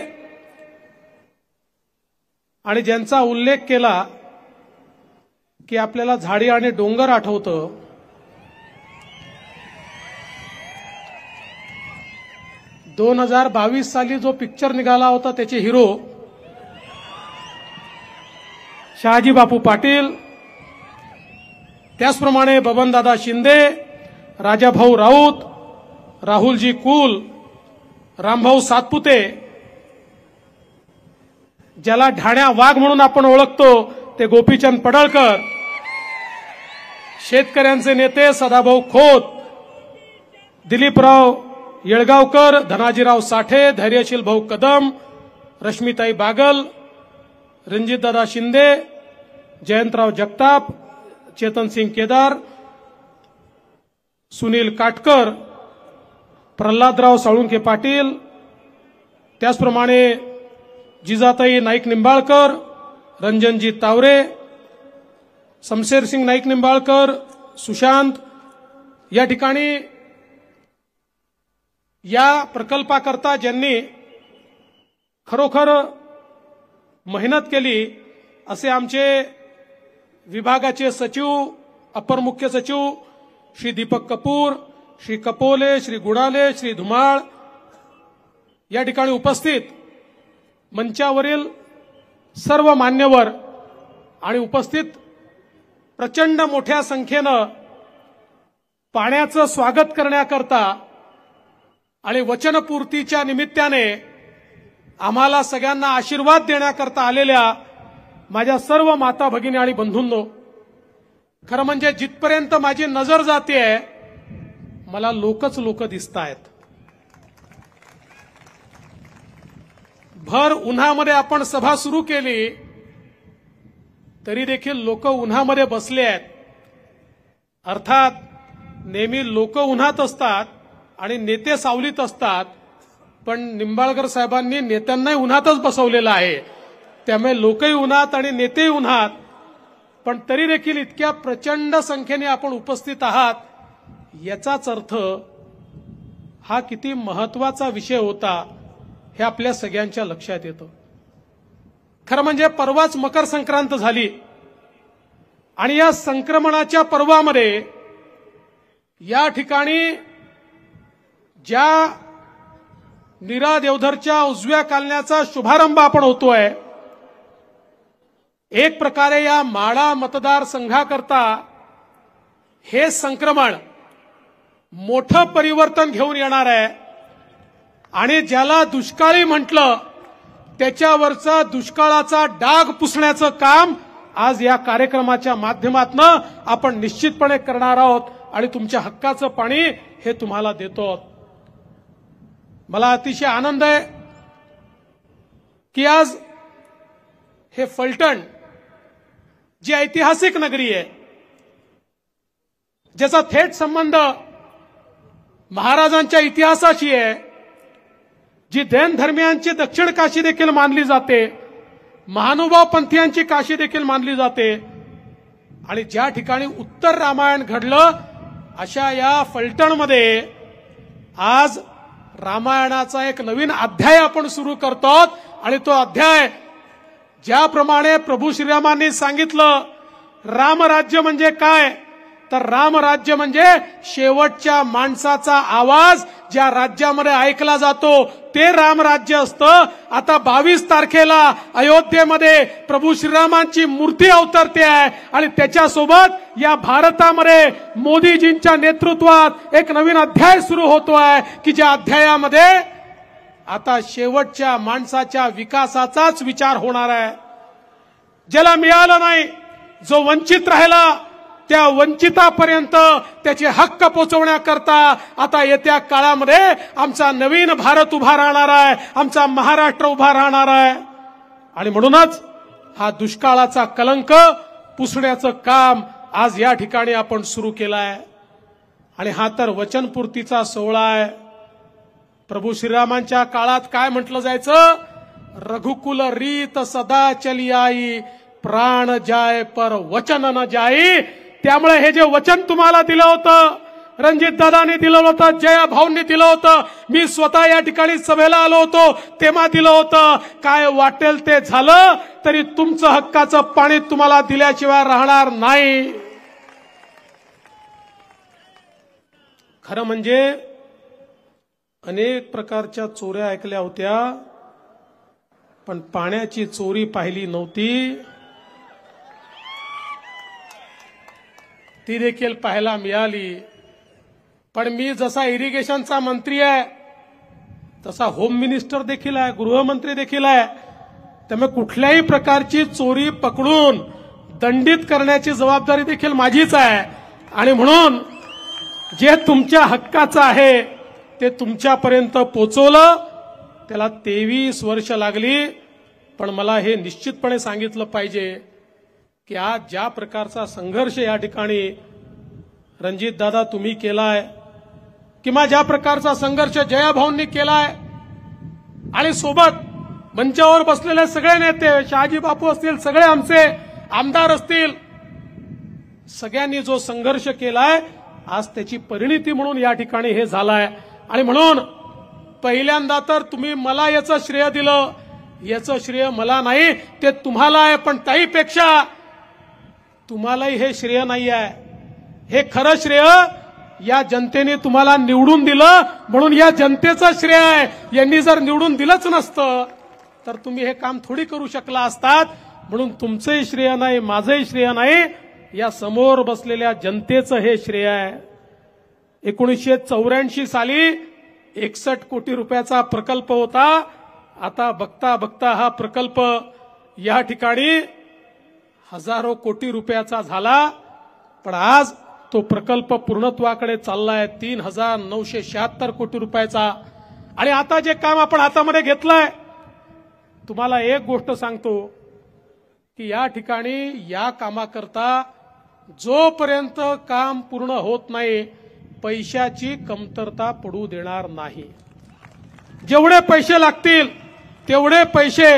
आणि ज्यांचा उल्लेख केला की आपल्याला झाडी आणि डोंगर आठवतं. – 2022 साली जो पिक्चर निघाला होता त्याचे हिरो शहाजी बापू पाटील, त्याचप्रमाणे बबनदादा शिंदे, राजाभाऊ राऊत, राहुलजी कुल, रामभाऊ सातपुते, ज्याला ढाण्या वाघ म्हणून आपण ओळखतो ते गोपीचंद पडळकर, शेतकऱ्यांचे नेते सदाभाऊ खोत, दिलीपराव येळगावकर, धनाजीराव साठे, धैर्यशील भाऊ कदम, रश्मीताई बागल, रणजितदादा शिंदे, जयंतराव जगताप, चेतनसिंग केदार, सुनील काटकर, प्रल्हादराव साळुंखे पाटील, त्याचप्रमाणे जिजाताई नाईक निंबाळकर, रंजनजी तावरे, शमशेरसिंग नाईक निंबाळकर, सुशांत, या ठिकाणी या प्रकल्पाकरता ज्यांनी खरोखर मेहनत केली असे आमचे विभागाचे सचिव, अपर मुख्य सचिव श्री दीपक कपूर, श्री कपोले, श्री गुणाले, श्री धुमाळ, या ठिकाणी उपस्थित मंचावरील सर्व मान्यवर आणि उपस्थित प्रचंड मोठ्या संख्येनं पाण्याचं स्वागत करण्याकरता आणि वचनपूर्तीच्या निमित्ताने आम्हाला सगळ्यांना आशीर्वाद देण्याकरता आलेल्या माझ्या सर्व माता भगिनी आणि बंधूंनो, खरं म्हणजे जिथपर्यंत माझी नजर जातेय मला लोक दिसतायत. भर उन्हामध्ये आपण सभा सुरू केली तरी देखील लोक उन्हामध्ये बसले आहेत. अर्थात नेहमी लोक उन्हात असतात आणि नेते सावलीत असतात, पण निंबाळकर साहेबांनी नेत्यांनाही उन्हातच बसवलेलं आहे. त्यामुळे लोकही उन्हात आणि नेतेही उन्हात, पण तरी देखील इतक्या प्रचंड संख्येने आपण उपस्थित आहात याचाच अर्थ हा किती महत्वाचा विषय होता हे आपल्या सगळ्यांच्या लक्षात येतं. खरं म्हणजे परवाच मकर संक्रांत झाली आणि या संक्रमणाच्या पर्वामध्ये या ठिकाणी ज्या नीरा देवधरच्या उजव्या कालव्याचा शुभारंभ आपण होतोय, एक प्रकारे या माढा मतदारसंघाकरता हे संक्रमण मोठं परिवर्तन घेऊन येणार आहे आणि ज्याला दुष्काळी म्हटलं त्याच्यावरचा दुष्काळाचा डाग पुसण्याचं काम आज या कार्यक्रमाच्या माध्यमातून आपण निश्चितपणे करणार आहोत आणि तुमच्या हक्काचं पाणी हे तुम्हाला देतो. मला अतिशय आनंद आहे की आज हे फलटण जी ऐतिहासिक नगरी आहे ज्याचा थेट संबंध महाराजांच्या इतिहासाशी आहे, जी जैन धर्मियांची दक्षिण काशी देखील मानली जाते, महानुभाव पंथीयांची काशी देखील मानली जाते, आणि ज्या ठिकाणी उत्तर रामायण घडलं अशा या फलटणमध्ये आज रामायणाचा एक नवीन अध्याय आपण सुरू करतो. आणि तो अध्याय ज्याप्रमाणे प्रभू श्रीरामांनी सांगितलं, रामराज्य म्हणजे काय, तर रामराज्य म्हणजे शेवटच्या माणसाचा आवाज ज्या राज्यामध्ये ऐकला जातो ते रामराज्य असतं. आता 22 तारखेला अयोध्येमध्ये प्रभू श्रीरामांची मूर्ती अवतरते आहे आणि त्याच्यासोबत या भारतामध्ये मोदीजींच्या नेतृत्वात एक नवीन अध्याय सुरू होतोय की ज्या अध्यायामध्ये आता शेवटच्या माणसाच्या विकासाचाच विचार होणार आहे. ज्याला मिळालं नाही, जो वंचित राहिला, त्या वंचितापर्यंत त्याचे हक्क पोहोचवण्याकरता आता येत्या काळामध्ये आमचा नवीन भारत उभा राहणार आहे, आमचा महाराष्ट्र उभा राहणार आहे. आणि म्हणूनच हा दुष्काळाचा कलंक पुसण्याचं काम आज या ठिकाणी आपण सुरू केलं आहे. आणि हा तर वचनपूर्तीचा सोहळा आहे. प्रभू श्रीरामांच्या काळात काय म्हटलं जायचं, रघुकुल रीत सदा चली आई, प्राण जाय पर वचन न जाई. त्यामुळे हे जे वचन तुम्हाला दिलं होतं, रणजित दादांनी दिलं होतं, जया भाऊंनी दिलं होतं, मी स्वतः या ठिकाणी सभेला आलो होतो तेव्हा दिलं होतं, काय वाटेल ते झालं तरी तुमचं हक्काचं पाणी तुम्हाला दिल्याशिवाय राहणार नाही. खरं म्हणजे अनेक प्रकारच्या चोऱ्या ऐकल्या होत्या, पण पाण्याची चोरी पाहिली नव्हती. ती देखील पाहायला मिळाली. पण मी जसा इरिगेशनचा मंत्री आहे तसा होम मिनिस्टर देखील आहे, गृहमंत्री देखील आहे. त्यामुळे कुठल्याही प्रकारची चोरी पकडून दंडित करण्याची जबाबदारी देखील माझीच आहे. आणि म्हणून जे तुमच्या हक्काचं आहे ते तुमच्यापर्यंत पोचवलं. त्याला 23 वर्ष लागली. पण मला हे निश्चितपणे सांगितलं पाहिजे की आज ज्या प्रकारचा संघर्ष या ठिकाणी रणजित दादा तुम्ही केलाय, किंवा ज्या प्रकारचा संघर्ष जयाभाऊंनी केलाय, आणि सोबत मंचावर बसलेले सगळे नेते, शहाजी बापू असतील, सगळे आमचे आमदार असतील, सगळ्यांनी जो संघर्ष केलाय आज त्याची परिणिती म्हणून या ठिकाणी हे झालाय. आणि म्हणून पहिल्यांदा तर तुम्ही मला याचं श्रेय दिलं, याचं श्रेय मला नाही, ते तुम्हाला आहे. पण त्याहीपेक्षा तुम्हालाही हे श्रेय नाही आहे. हे खरं श्रेय या जनतेने तुम्हाला निवडून दिलं म्हणून या जनतेचं श्रेय आहे. यांनी जर निवडून दिलंच नसतं तर तुम्ही हे काम थोडी करू शकला असतात. म्हणून तुमचंही श्रेय नाही, माझंही श्रेय नाही, या समोर बसलेल्या जनतेचं हे श्रेय आहे. 1984 साली 61 कोटी रुपयाचा प्रकल्प होता. आता बघता बघता हा प्रकल्प या ठिकाणी हजारो कोटी रुपयाचा झाला. पण आज तो प्रकल्प पूर्णत्वाकडे चाललाय 3,976 कोटी रुपयाचा. आणि आता जे काम आपण हातामध्ये घेतलंय, तुम्हाला एक गोष्ट सांगतो की या ठिकाणी या कामाकरता जोपर्यंत काम पूर्ण होत नाही पैशाची कमतरता पडू देणार नाही. जेवढे पैसे लागतील तेवढे पैसे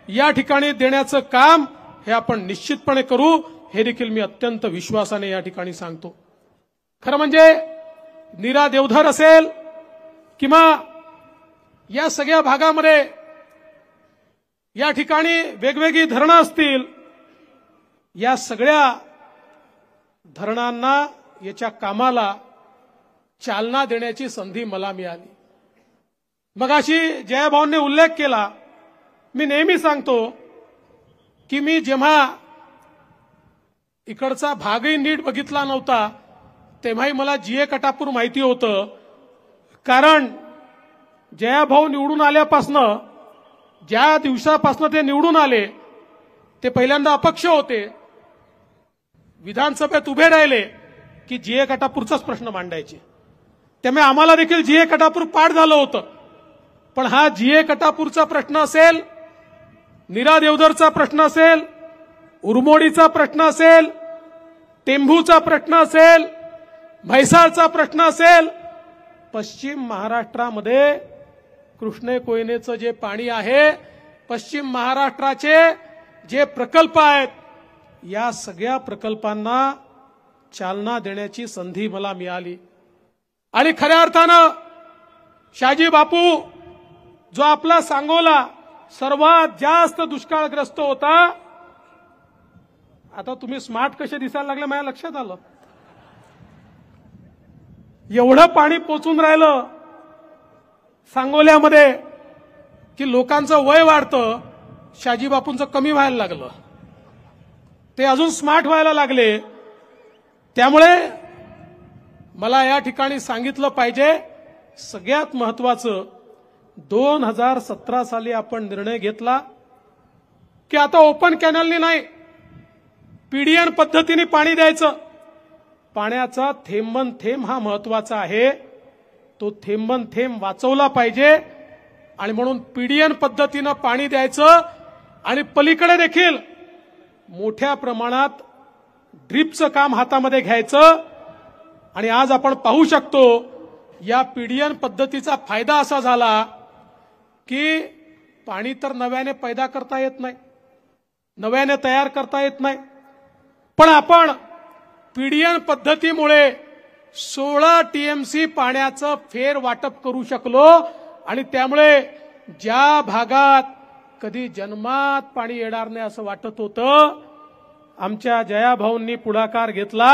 या ठिकाणी देण्याचं काम हे आपण निश्चितपणे करू, हे देखील मी अत्यंत विश्वासाने या ठिकाणी सांगतो. खरं म्हणजे नीरा देवधर असेल किंवा या सगळ्या भागामध्ये या ठिकाणी वेगवेगळी धरणं असतील, या सगळ्या धरणांना, याच्या कामाला चालना देण्याची संधी मला मिळाली. मगाशी जयाभाऊंनी उल्लेख केला, मी नेहमी सांगतो की मी जेव्हा इकडचा भागही नीट बघितला नव्हता तेव्हाही मला जीए कटापूर माहिती होतं. कारण जयाभाऊ निवडून आल्यापासनं, ज्या दिवसापासनं ते निवडून आले, ते पहिल्यांदा अपक्ष होते, विधानसभेत उभे राहिले की जीए कटापूरचाच प्रश्न मांडायचे. त्यामुळे आम्हाला देखील जीए कटापूर पाठ झालं होतं. पण हा जीए कटापूरचा प्रश्न असेल, नीरा देवधरचा प्रश्न असेल, उरमोडीचा प्रश्न असेल, टेंभूचा प्रश्न असेल, म्हैसाळचा प्रश्न असेल, पश्चिम महाराष्ट्रामध्ये कृष्णे कोयनेचं जे पाणी आहे, पश्चिम महाराष्ट्राचे जे प्रकल्प आहेत, या सगळ्या प्रकल्पांना चालना देण्याची संधी मला मिळाली. आणि खऱ्या अर्थानं शहाजी बापू जो आपला सांगोला सर्वात जास्त दुष्काळग्रस्त होता, आता तुम्ही स्मार्ट कसे दिसायला लागले माझ्या लक्षात आलं. एवढं पाणी पोचून राहिलं सांगोल्यामध्ये की लोकांचं वय वाढतं, शहाजी बापूंचं कमी व्हायला लागलं, ते अजून स्मार्ट व्हायला लागले. त्यामुळे मला या ठिकाणी सांगितलं पाहिजे, सगळ्यात महत्वाचं 2017 साली आपण निर्णय घेतला की आता ओपन कॅनलनी नाही, पीडीएन पद्धतीने पाणी द्यायचं. पाण्याचा थेंबन थेंब हा महत्वाचा आहे, तो थेंबन थेंब वाचवला पाहिजे आणि म्हणून पीडीएन पद्धतीनं पाणी द्यायचं. आणि पलीकडे देखील मोठ्या प्रमाणात ड्रिपचं काम हातामध्ये घ्यायचं. आणि आज आपण पाहू शकतो या पीडीएन पद्धतीचा फायदा असा झाला की पाणी तर नव्याने पैदा करता येत नाही, नव्याने तयार करता येत नाही, पण आपण पीडीएन पद्धतीमुळे 16 टीएमसी पाण्याचं फेर वाटप करू शकलो. आणि त्यामुळे ज्या भागात कधी जन्मात पाणी येणार नाही असं वाटत होतं, आमच्या जयाभाऊंनी पुढाकार घेतला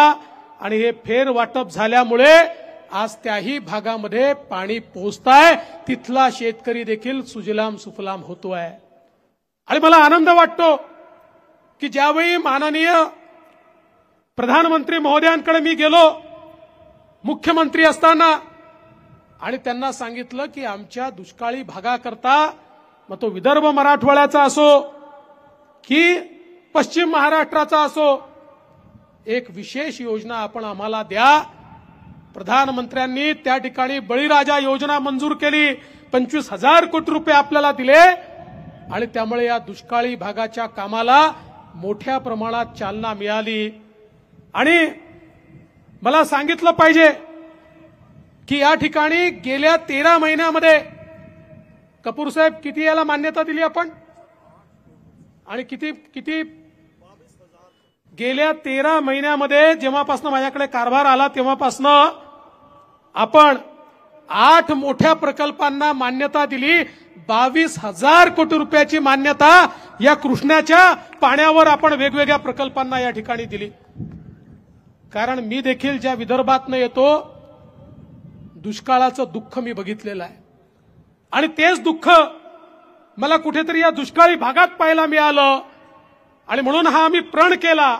आणि हे फेर वाटप झाल्यामुळे आज त्याही भागामध्ये पाणी पोहोचतंय, तिथला शेतकरी देखील सुजलाम सुफलाम होतोय. आणि मला आनंद वाटतो की ज्यावेळी माननीय प्रधानमंत्री महोदयांकडे मी गेलो मुख्यमंत्री असताना आणि त्यांना सांगितलं की आमच्या दुष्काळी भागाकरता, मग तो विदर्भ मराठवाड्याचा असो की पश्चिम महाराष्ट्राचा असो, एक विशेष योजना आपण आम्हाला द्या. प्रधानमंत्र्यांनी त्या ठिकाणी बळीराजा योजना मंजूर केली, 25,000 कोटी रुपये आपल्याला दिले आणि त्यामुळे या दुष्काळी भागाच्या कामाला मोठ्या प्रमाणात चालना मिळाली. आणि मला सांगितलं पाहिजे की या ठिकाणी गेल्या 13 महिन्यामध्ये कपूर साहेब किती याला मान्यता दिली आपण आणि किती गेल्या 13 महिन्यामध्ये जेव्हापासून माझ्याकडे कारभार आला तेव्हापासून आपण 8 मोठ्या प्रकल्पांना मान्यता दिली. 22,000 कोटी रुपयाची मान्यता या कृष्णाच्या पाण्यावर आपण वेगवेगळ्या प्रकल्पांना या ठिकाणी दिली. कारण मी देखील ज्या विदर्भातनं येतो, दुष्काळाचं दुःख मी बघितलेलं आहे आणि तेच दुःख मला कुठेतरी या दुष्काळी भागात पाहायला मिळालं. आणि म्हणून हा आम्ही प्रण केला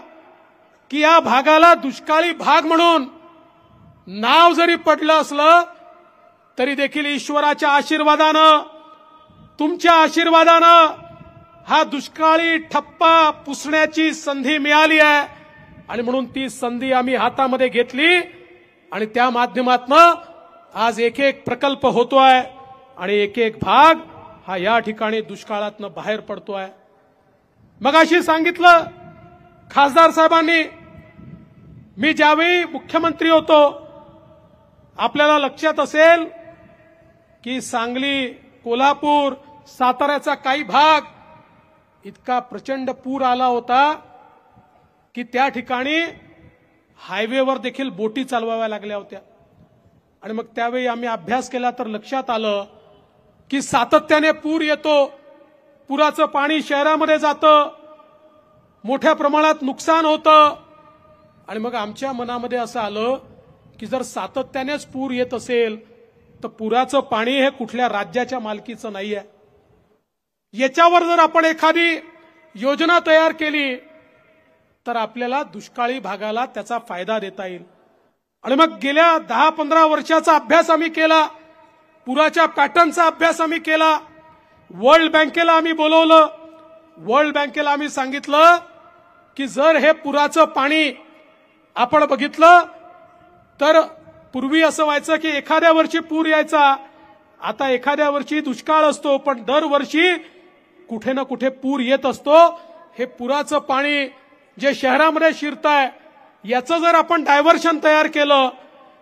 की या भागाला दुष्काळी भाग म्हणून नाव जरी पडलं असलं तरी देखील ईश्वराच्या आशीर्वादानं, तुमच्या आशीर्वादानं हा दुष्काळी ठप्पा पुसण्याची संधी मिळाली आहे. आणि म्हणून ती संधी आम्ही हातामध्ये घेतली आणि त्या माध्यमातनं आज एक एक प्रकल्प होतोय आणि एक एक भाग हा या ठिकाणी दुष्काळातनं बाहेर पडतोय. मगाशी सांगितलं खासदार साहेबांनी, मी ज्यावेळी मुख्यमंत्री होतो, आपल्याला लक्षात असेल की सांगली, कोल्हापूर, साताऱ्याचा काही भाग इतका प्रचंड पूर आला होता की त्या ठिकाणी हायवेवर देखील बोटी चालवाव्या लागल्या होत्या. आणि मग त्यावेळी आम्ही अभ्यास केला तर लक्षात आलं की सातत्याने पूर येतो, पुराचं पाणी शहरामध्ये जातं, मोठ्या प्रमाणात नुकसान होतं. आणि मग आमच्या मनामध्ये असं आलं की जर सातत्यानेच पूर येत असेल तर पुराचं पाणी हे कुठल्या राज्याच्या मालकीचं नाहीये. याच्यावर जर आपण एखादी योजना तयार केली तर आपल्याला दुष्काळी भागाला त्याचा फायदा देता येईल. आणि मग गेल्या 10-15 वर्षाचा अभ्यास आम्ही केला, पुराच्या पॅटर्नचा अभ्यास आम्ही केला, वर्ल्ड बँकेला आम्ही बोलवलं. वर्ल्ड बँकेला आम्ही सांगितलं की जर हे पुराचं पाणी आपण बघितलं तर पूर्वी असं व्हायचं की एखाद्या वर्षी पूर यायचा, आता एखाद्या वर्षी दुष्काळ असतो, पण दरवर्षी कुठे ना कुठे पूर येत असतो. हे पुराचं पाणी जे शहरामध्ये शिरतंय याचं जर आपण डायव्हर्शन तयार केलं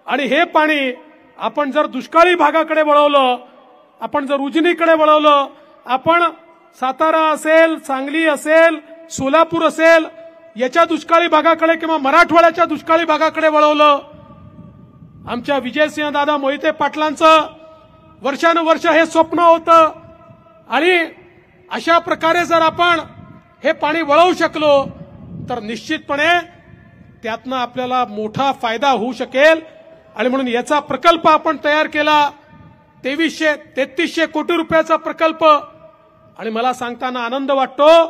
आणि हे पाणी आपण जर दुष्काळी भागाकडे वळवलं, आपण जर उजनीकडे वळवलं, आपण सातारा असेल, सांगली असेल, सोलापूर असेल याच्या दुष्काळी भागाकडे किंवा मराठवाड्याच्या दुष्काळी भागाकडे वळवलं, आमच्या विजयसिंह दादा मोहिते पाटलांचं वर्षानुवर्ष हे स्वप्न होतं आणि अशा प्रकारे जर आपण हे पाणी वळवू शकलो तर निश्चितपणे त्यातनं आपल्याला मोठा फायदा होऊ शकेल. आणि म्हणून याचा प्रकल्प आपण तयार केला, 2300 कोटी रुपयाचा प्रकल्प. आणि मला सांगताना आनंद वाटतो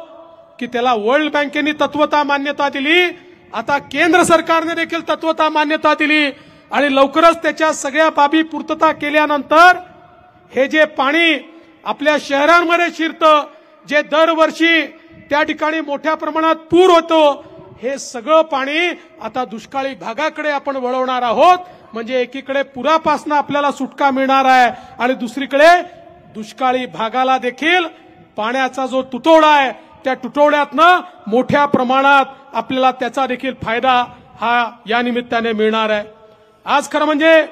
की त्याला वर्ल्ड बँकेने तत्वता मान्यता दिली, आता केंद्र सरकारने देखील तत्वता मान्यता दिली आणि लवकरच त्याच्या सगळ्या बाबी पूर्तता केल्यानंतर हे जे पाणी आपल्या शहरांमध्ये शिरतं, जे दरवर्षी त्या ठिकाणी मोठ्या प्रमाणात पूर होतो, हे सगळं पाणी आता दुष्काळी भागाकडे आपण वळवणार आहोत. म्हणजे एकीकडे पुरापासून आपल्याला सुटका मिळणार आहे आणि दुसरीकडे दुष्काळी भागाला देखील पाण्याचा जो तुटवडा आहे त्या तुटवड्यातनं मोठ्या प्रमाणात आपल्याला त्याचा देखील फायदा हा या निमित्ताने मिळणार आहे. आज खरं म्हणजे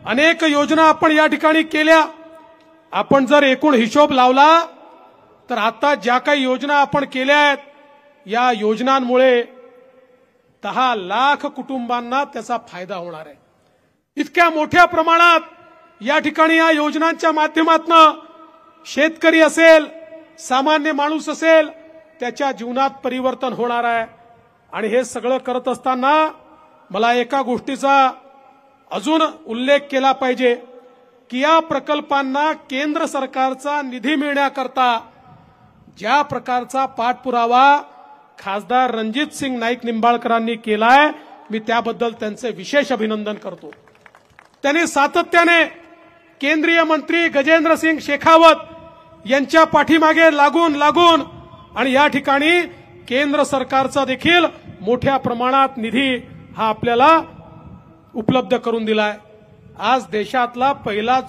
अनेक योजना आपण या ठिकाणी केल्या. आपण जर एकूण हिशोब लावला तर आता ज्या काही योजना आपण केल्या आहेत या योजनांमुळे 10 लाख कुटुंबांना त्याचा फायदा होणार आहे. इतक्या मोठ्या प्रमाणात या ठिकाणी या योजनांच्या माध्यमातून शेतकरी असेल, सामान्य माणूस असेल, त्याच्या जीवनात परिवर्तन होणार आहे. आणि हे सगळं करत असताना मला एका गोष्टीचा अजून उल्लेख केला पाहिजे की या प्रकल्पांना केंद्र सरकारचा निधी मिळण्याकरता ज्या प्रकारचा पाठपुरावा खासदार रणजित सिंग नाईक निंबाळकरांनी केलाय, मी त्याबद्दल त्यांचे विशेष अभिनंदन करतो. त्यांनी सातत्याने केंद्रीय मंत्री गजेंद्र सिंग शेखावत यांच्या पाठीमागे लागून आणि या ठिकाणी केंद्र सरकारचा देखील मोठ्या प्रमाणात निधी हा आपल्याला उपलब्ध करून दिलाय. आज देशातला पहिला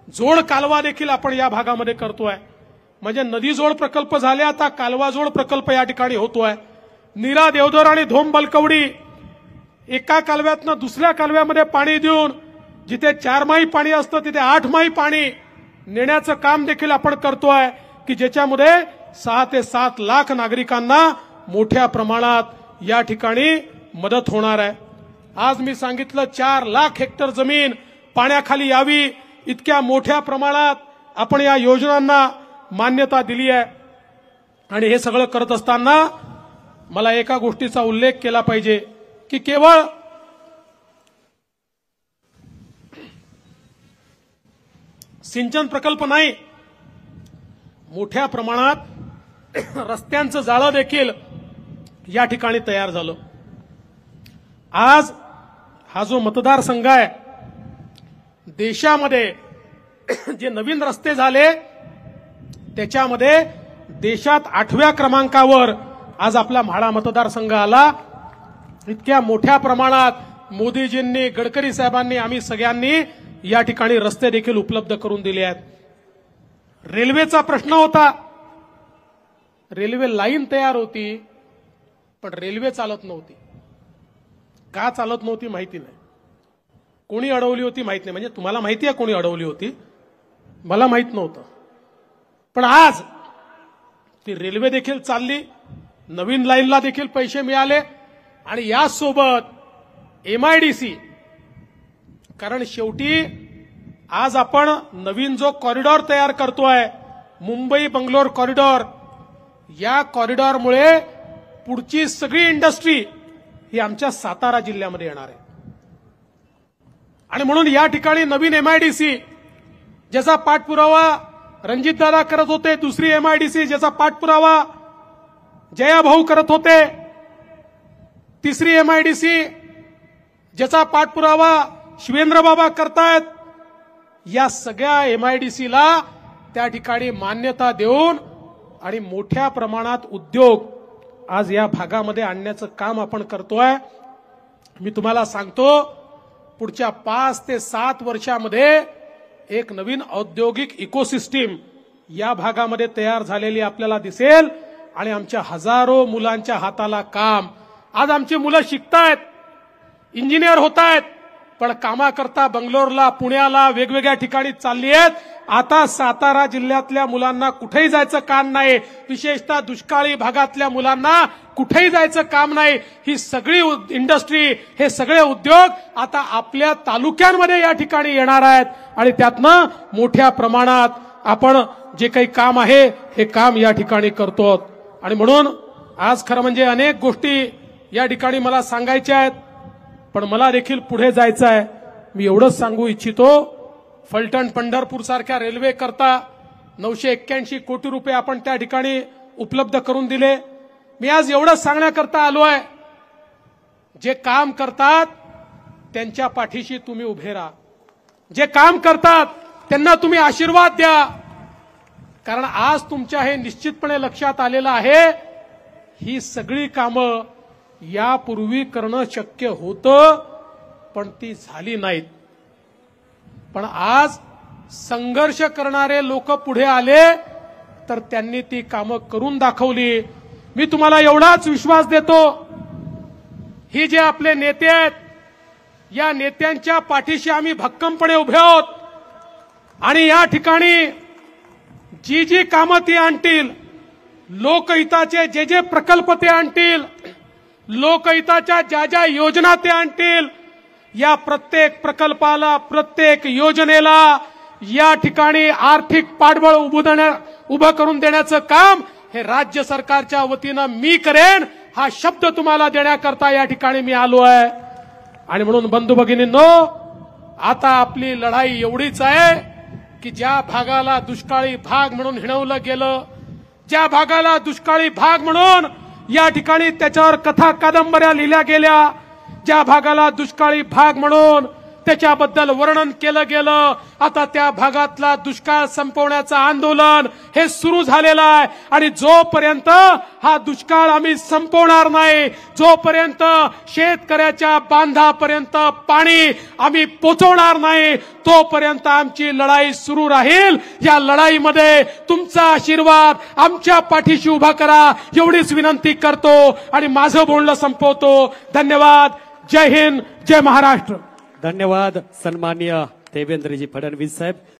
जोड कालवा देखील आपण या भागामध्ये करतोय. म्हणजे नदी जोड प्रकल्प झाले, आता कालवा जोड प्रकल्प या ठिकाणी होतोय. नीरा, देवधर आणि धोम बलकवडी एका कालव्यातनं दुसऱ्या कालव्यामध्ये पाणी देऊन जिथे 4 माही पाणी असतं तिथे 8 माही पाणी नेण्याचं काम देखील आपण करतोय की ज्याच्यामध्ये 6 ते 7 लाख नागरिकांना मोठ्या प्रमाणात या ठिकाणी मदत होणार आहे. आज मी सांगितलं 4 लाख हेक्टर जमीन पाण्याखाली यावी, इतक्या मोठ्या प्रमाणात आपण या योजनांना मान्यता दिली आहे. आणि हे सगळं करत असताना मला एका गोष्टीचा उल्लेख केला पाहिजे की केवळ सिंचन प्रकल्प नाही, मोठ्या प्रमाणात रस्त्यांचं जाळं देखील या ठिकाणी तयार झालं. आज हा जो मतदारसंघ आहे देशामध्ये जे नवीन रस्ते झाले त्याच्यामध्ये देशात 8व्या क्रमांकावर आज आपला म्हाडा मतदारसंघ आला. इतक्या मोठ्या प्रमाणात मोदीजींनी, गडकरी साहेबांनी, आम्ही सगळ्यांनी या ठिकाणी रस्ते देखील उपलब्ध करून दिले आहेत. रेल्वेचा प्रश्न होता, रेल्वे लाईन तयार होती पण रेल्वे चालत नव्हती. का चालत नव्हती माहिती नाही, कोणी अडवली होती माहित नाही. म्हणजे तुम्हाला माहिती आहे कोणी अडवली होती, मला माहित नव्हतं. पण आज ती रेल्वे देखील चालली, नवीन लाईनला देखील पैसे मिळाले आणि यासोबत MIDC, कारण शेवटी आज आपण नवीन जो कॉरिडॉर तयार करतोय मुंबई बंगलोर कॉरिडॉर, या कॉरिडॉरमुळे पुढची सगळी इंडस्ट्री ही आमच्या सातारा जिल्ह्यामध्ये येणार आहे. आणि म्हणून या ठिकाणी नवीन MIDC ज्याचा पाठपुरावा रणजितदादा करत होते, दुसरी MIDC ज्याचा पाठपुरावा जयाभाऊ करत होते, तिसरी MIDC ज्याचा पाठपुरावा शिवेंद्रबाबा करतायत. या सगळ्या MIDCला त्या ठिकाणी मान्यता देऊन आणि मोठ्या प्रमाणात उद्योग आज या भागामध्ये आणण्याचं काम आपण करतोय. मी तुम्हाला सांगतो पुढच्या 5 ते 7 वर्षामध्ये एक नवीन औद्योगिक इकोसिस्टीम या भागामध्ये तयार झालेली आपल्याला दिसेल आणि आमच्या हजारो मुलांच्या हाताला काम. आज आमची मुलं शिकतायत, इंजिनियर होतायत, पण कामाकरता बंगलोरला, पुण्याला, वेगवेगळ्या ठिकाणी चालली आहेत. आता सातारा जिल्ह्यातल्या मुलांना कुठेही जायचं काम नाही, विशेषतः दुष्काळी भागातल्या मुलांना कुठेही जायचं काम नाही. ही सगळी इंडस्ट्री, हे सगळे उद्योग आता आपल्या तालुक्यांमध्ये या ठिकाणी येणार आहेत आणि त्यातनं मोठ्या प्रमाणात आपण जे काही काम आहे हे काम या ठिकाणी करतो. आणि म्हणून आज खरं म्हणजे अनेक गोष्टी या ठिकाणी मला सांगायच्या आहेत, पण मला देखील पुढे जायचं आहे. मी एवढंच सांगू इच्छितो, फलटण पंढरपूर सारख्या रेल्वे करता 981 कोटी रुपये आपण त्या ठिकाणी उपलब्ध करून दिले. मी आज एवढंच सांगण्याकरता आलो आहे, जे काम करतात त्यांच्या पाठीशी तुम्ही उभे राहा, जे काम करतात त्यांना तुम्ही आशीर्वाद द्या. कारण आज तुमच्या हे निश्चितपणे लक्षात आलेलं आहे, ही सगळी कामं यापूर्वी करणं शक्य होतं, पण ती झाली नाहीत. पण आज संघर्ष करणारे लोक पुढे आले तर त्यांनी ती कामं करून दाखवली. मी तुम्हाला एवढाच विश्वास देतो, ही जे आपले नेते आहेत, या नेत्यांच्या पाठीशी आम्ही भक्कमपणे उभे आहोत. आणि या ठिकाणी जी जी कामं ती आणतील, लोकहिताचे जे जे प्रकल्प ते आणतील, लोकहिताच्या ज्या ज्या योजना ते आणतील, या प्रत्येक प्रकल्पाला, प्रत्येक योजनेला या ठिकाणी आर्थिक पाठबळ उभं करून देण्याचं काम हे राज्य सरकारच्या वतीनं मी करेन, हा शब्द तुम्हाला देण्याकरता या ठिकाणी मी आलो आहे. आणि म्हणून बंधू भगिनींनो, आता आपली लढाई एवढीच आहे की ज्या भागाला दुष्काळी भाग म्हणून हिणवलं गेलं, ज्या भागाला दुष्काळी भाग म्हणून या ठिकाणी त्याच्यावर कथा कादंबऱ्या लिहिल्या गेल्या, ज्या भागाला दुष्काळी भाग म्हणून त्याच्याबद्दल वर्णन केलं गेलं, आता त्या भागातला दुष्काळ संपवण्याचं आंदोलन हे सुरू झालेलं आहे. आणि जोपर्यंत हा दुष्काळ आम्ही संपवणार नाही, जोपर्यंत शेतकऱ्याच्या बांधापर्यंत पाणी आम्ही पोहोचवणार नाही, तोपर्यंत आमची लढाई सुरू राहील. या लढाईमध्ये तुमचा आशीर्वाद आमच्या पाठीशी उभा करा, एवढीच विनंती करतो आणि माझं बोलणं संपवतो. धन्यवाद. जय हिंद, जय महाराष्ट्र. धन्यवाद सन्माननीय देवेंद्रजी फडणवीस साहेब.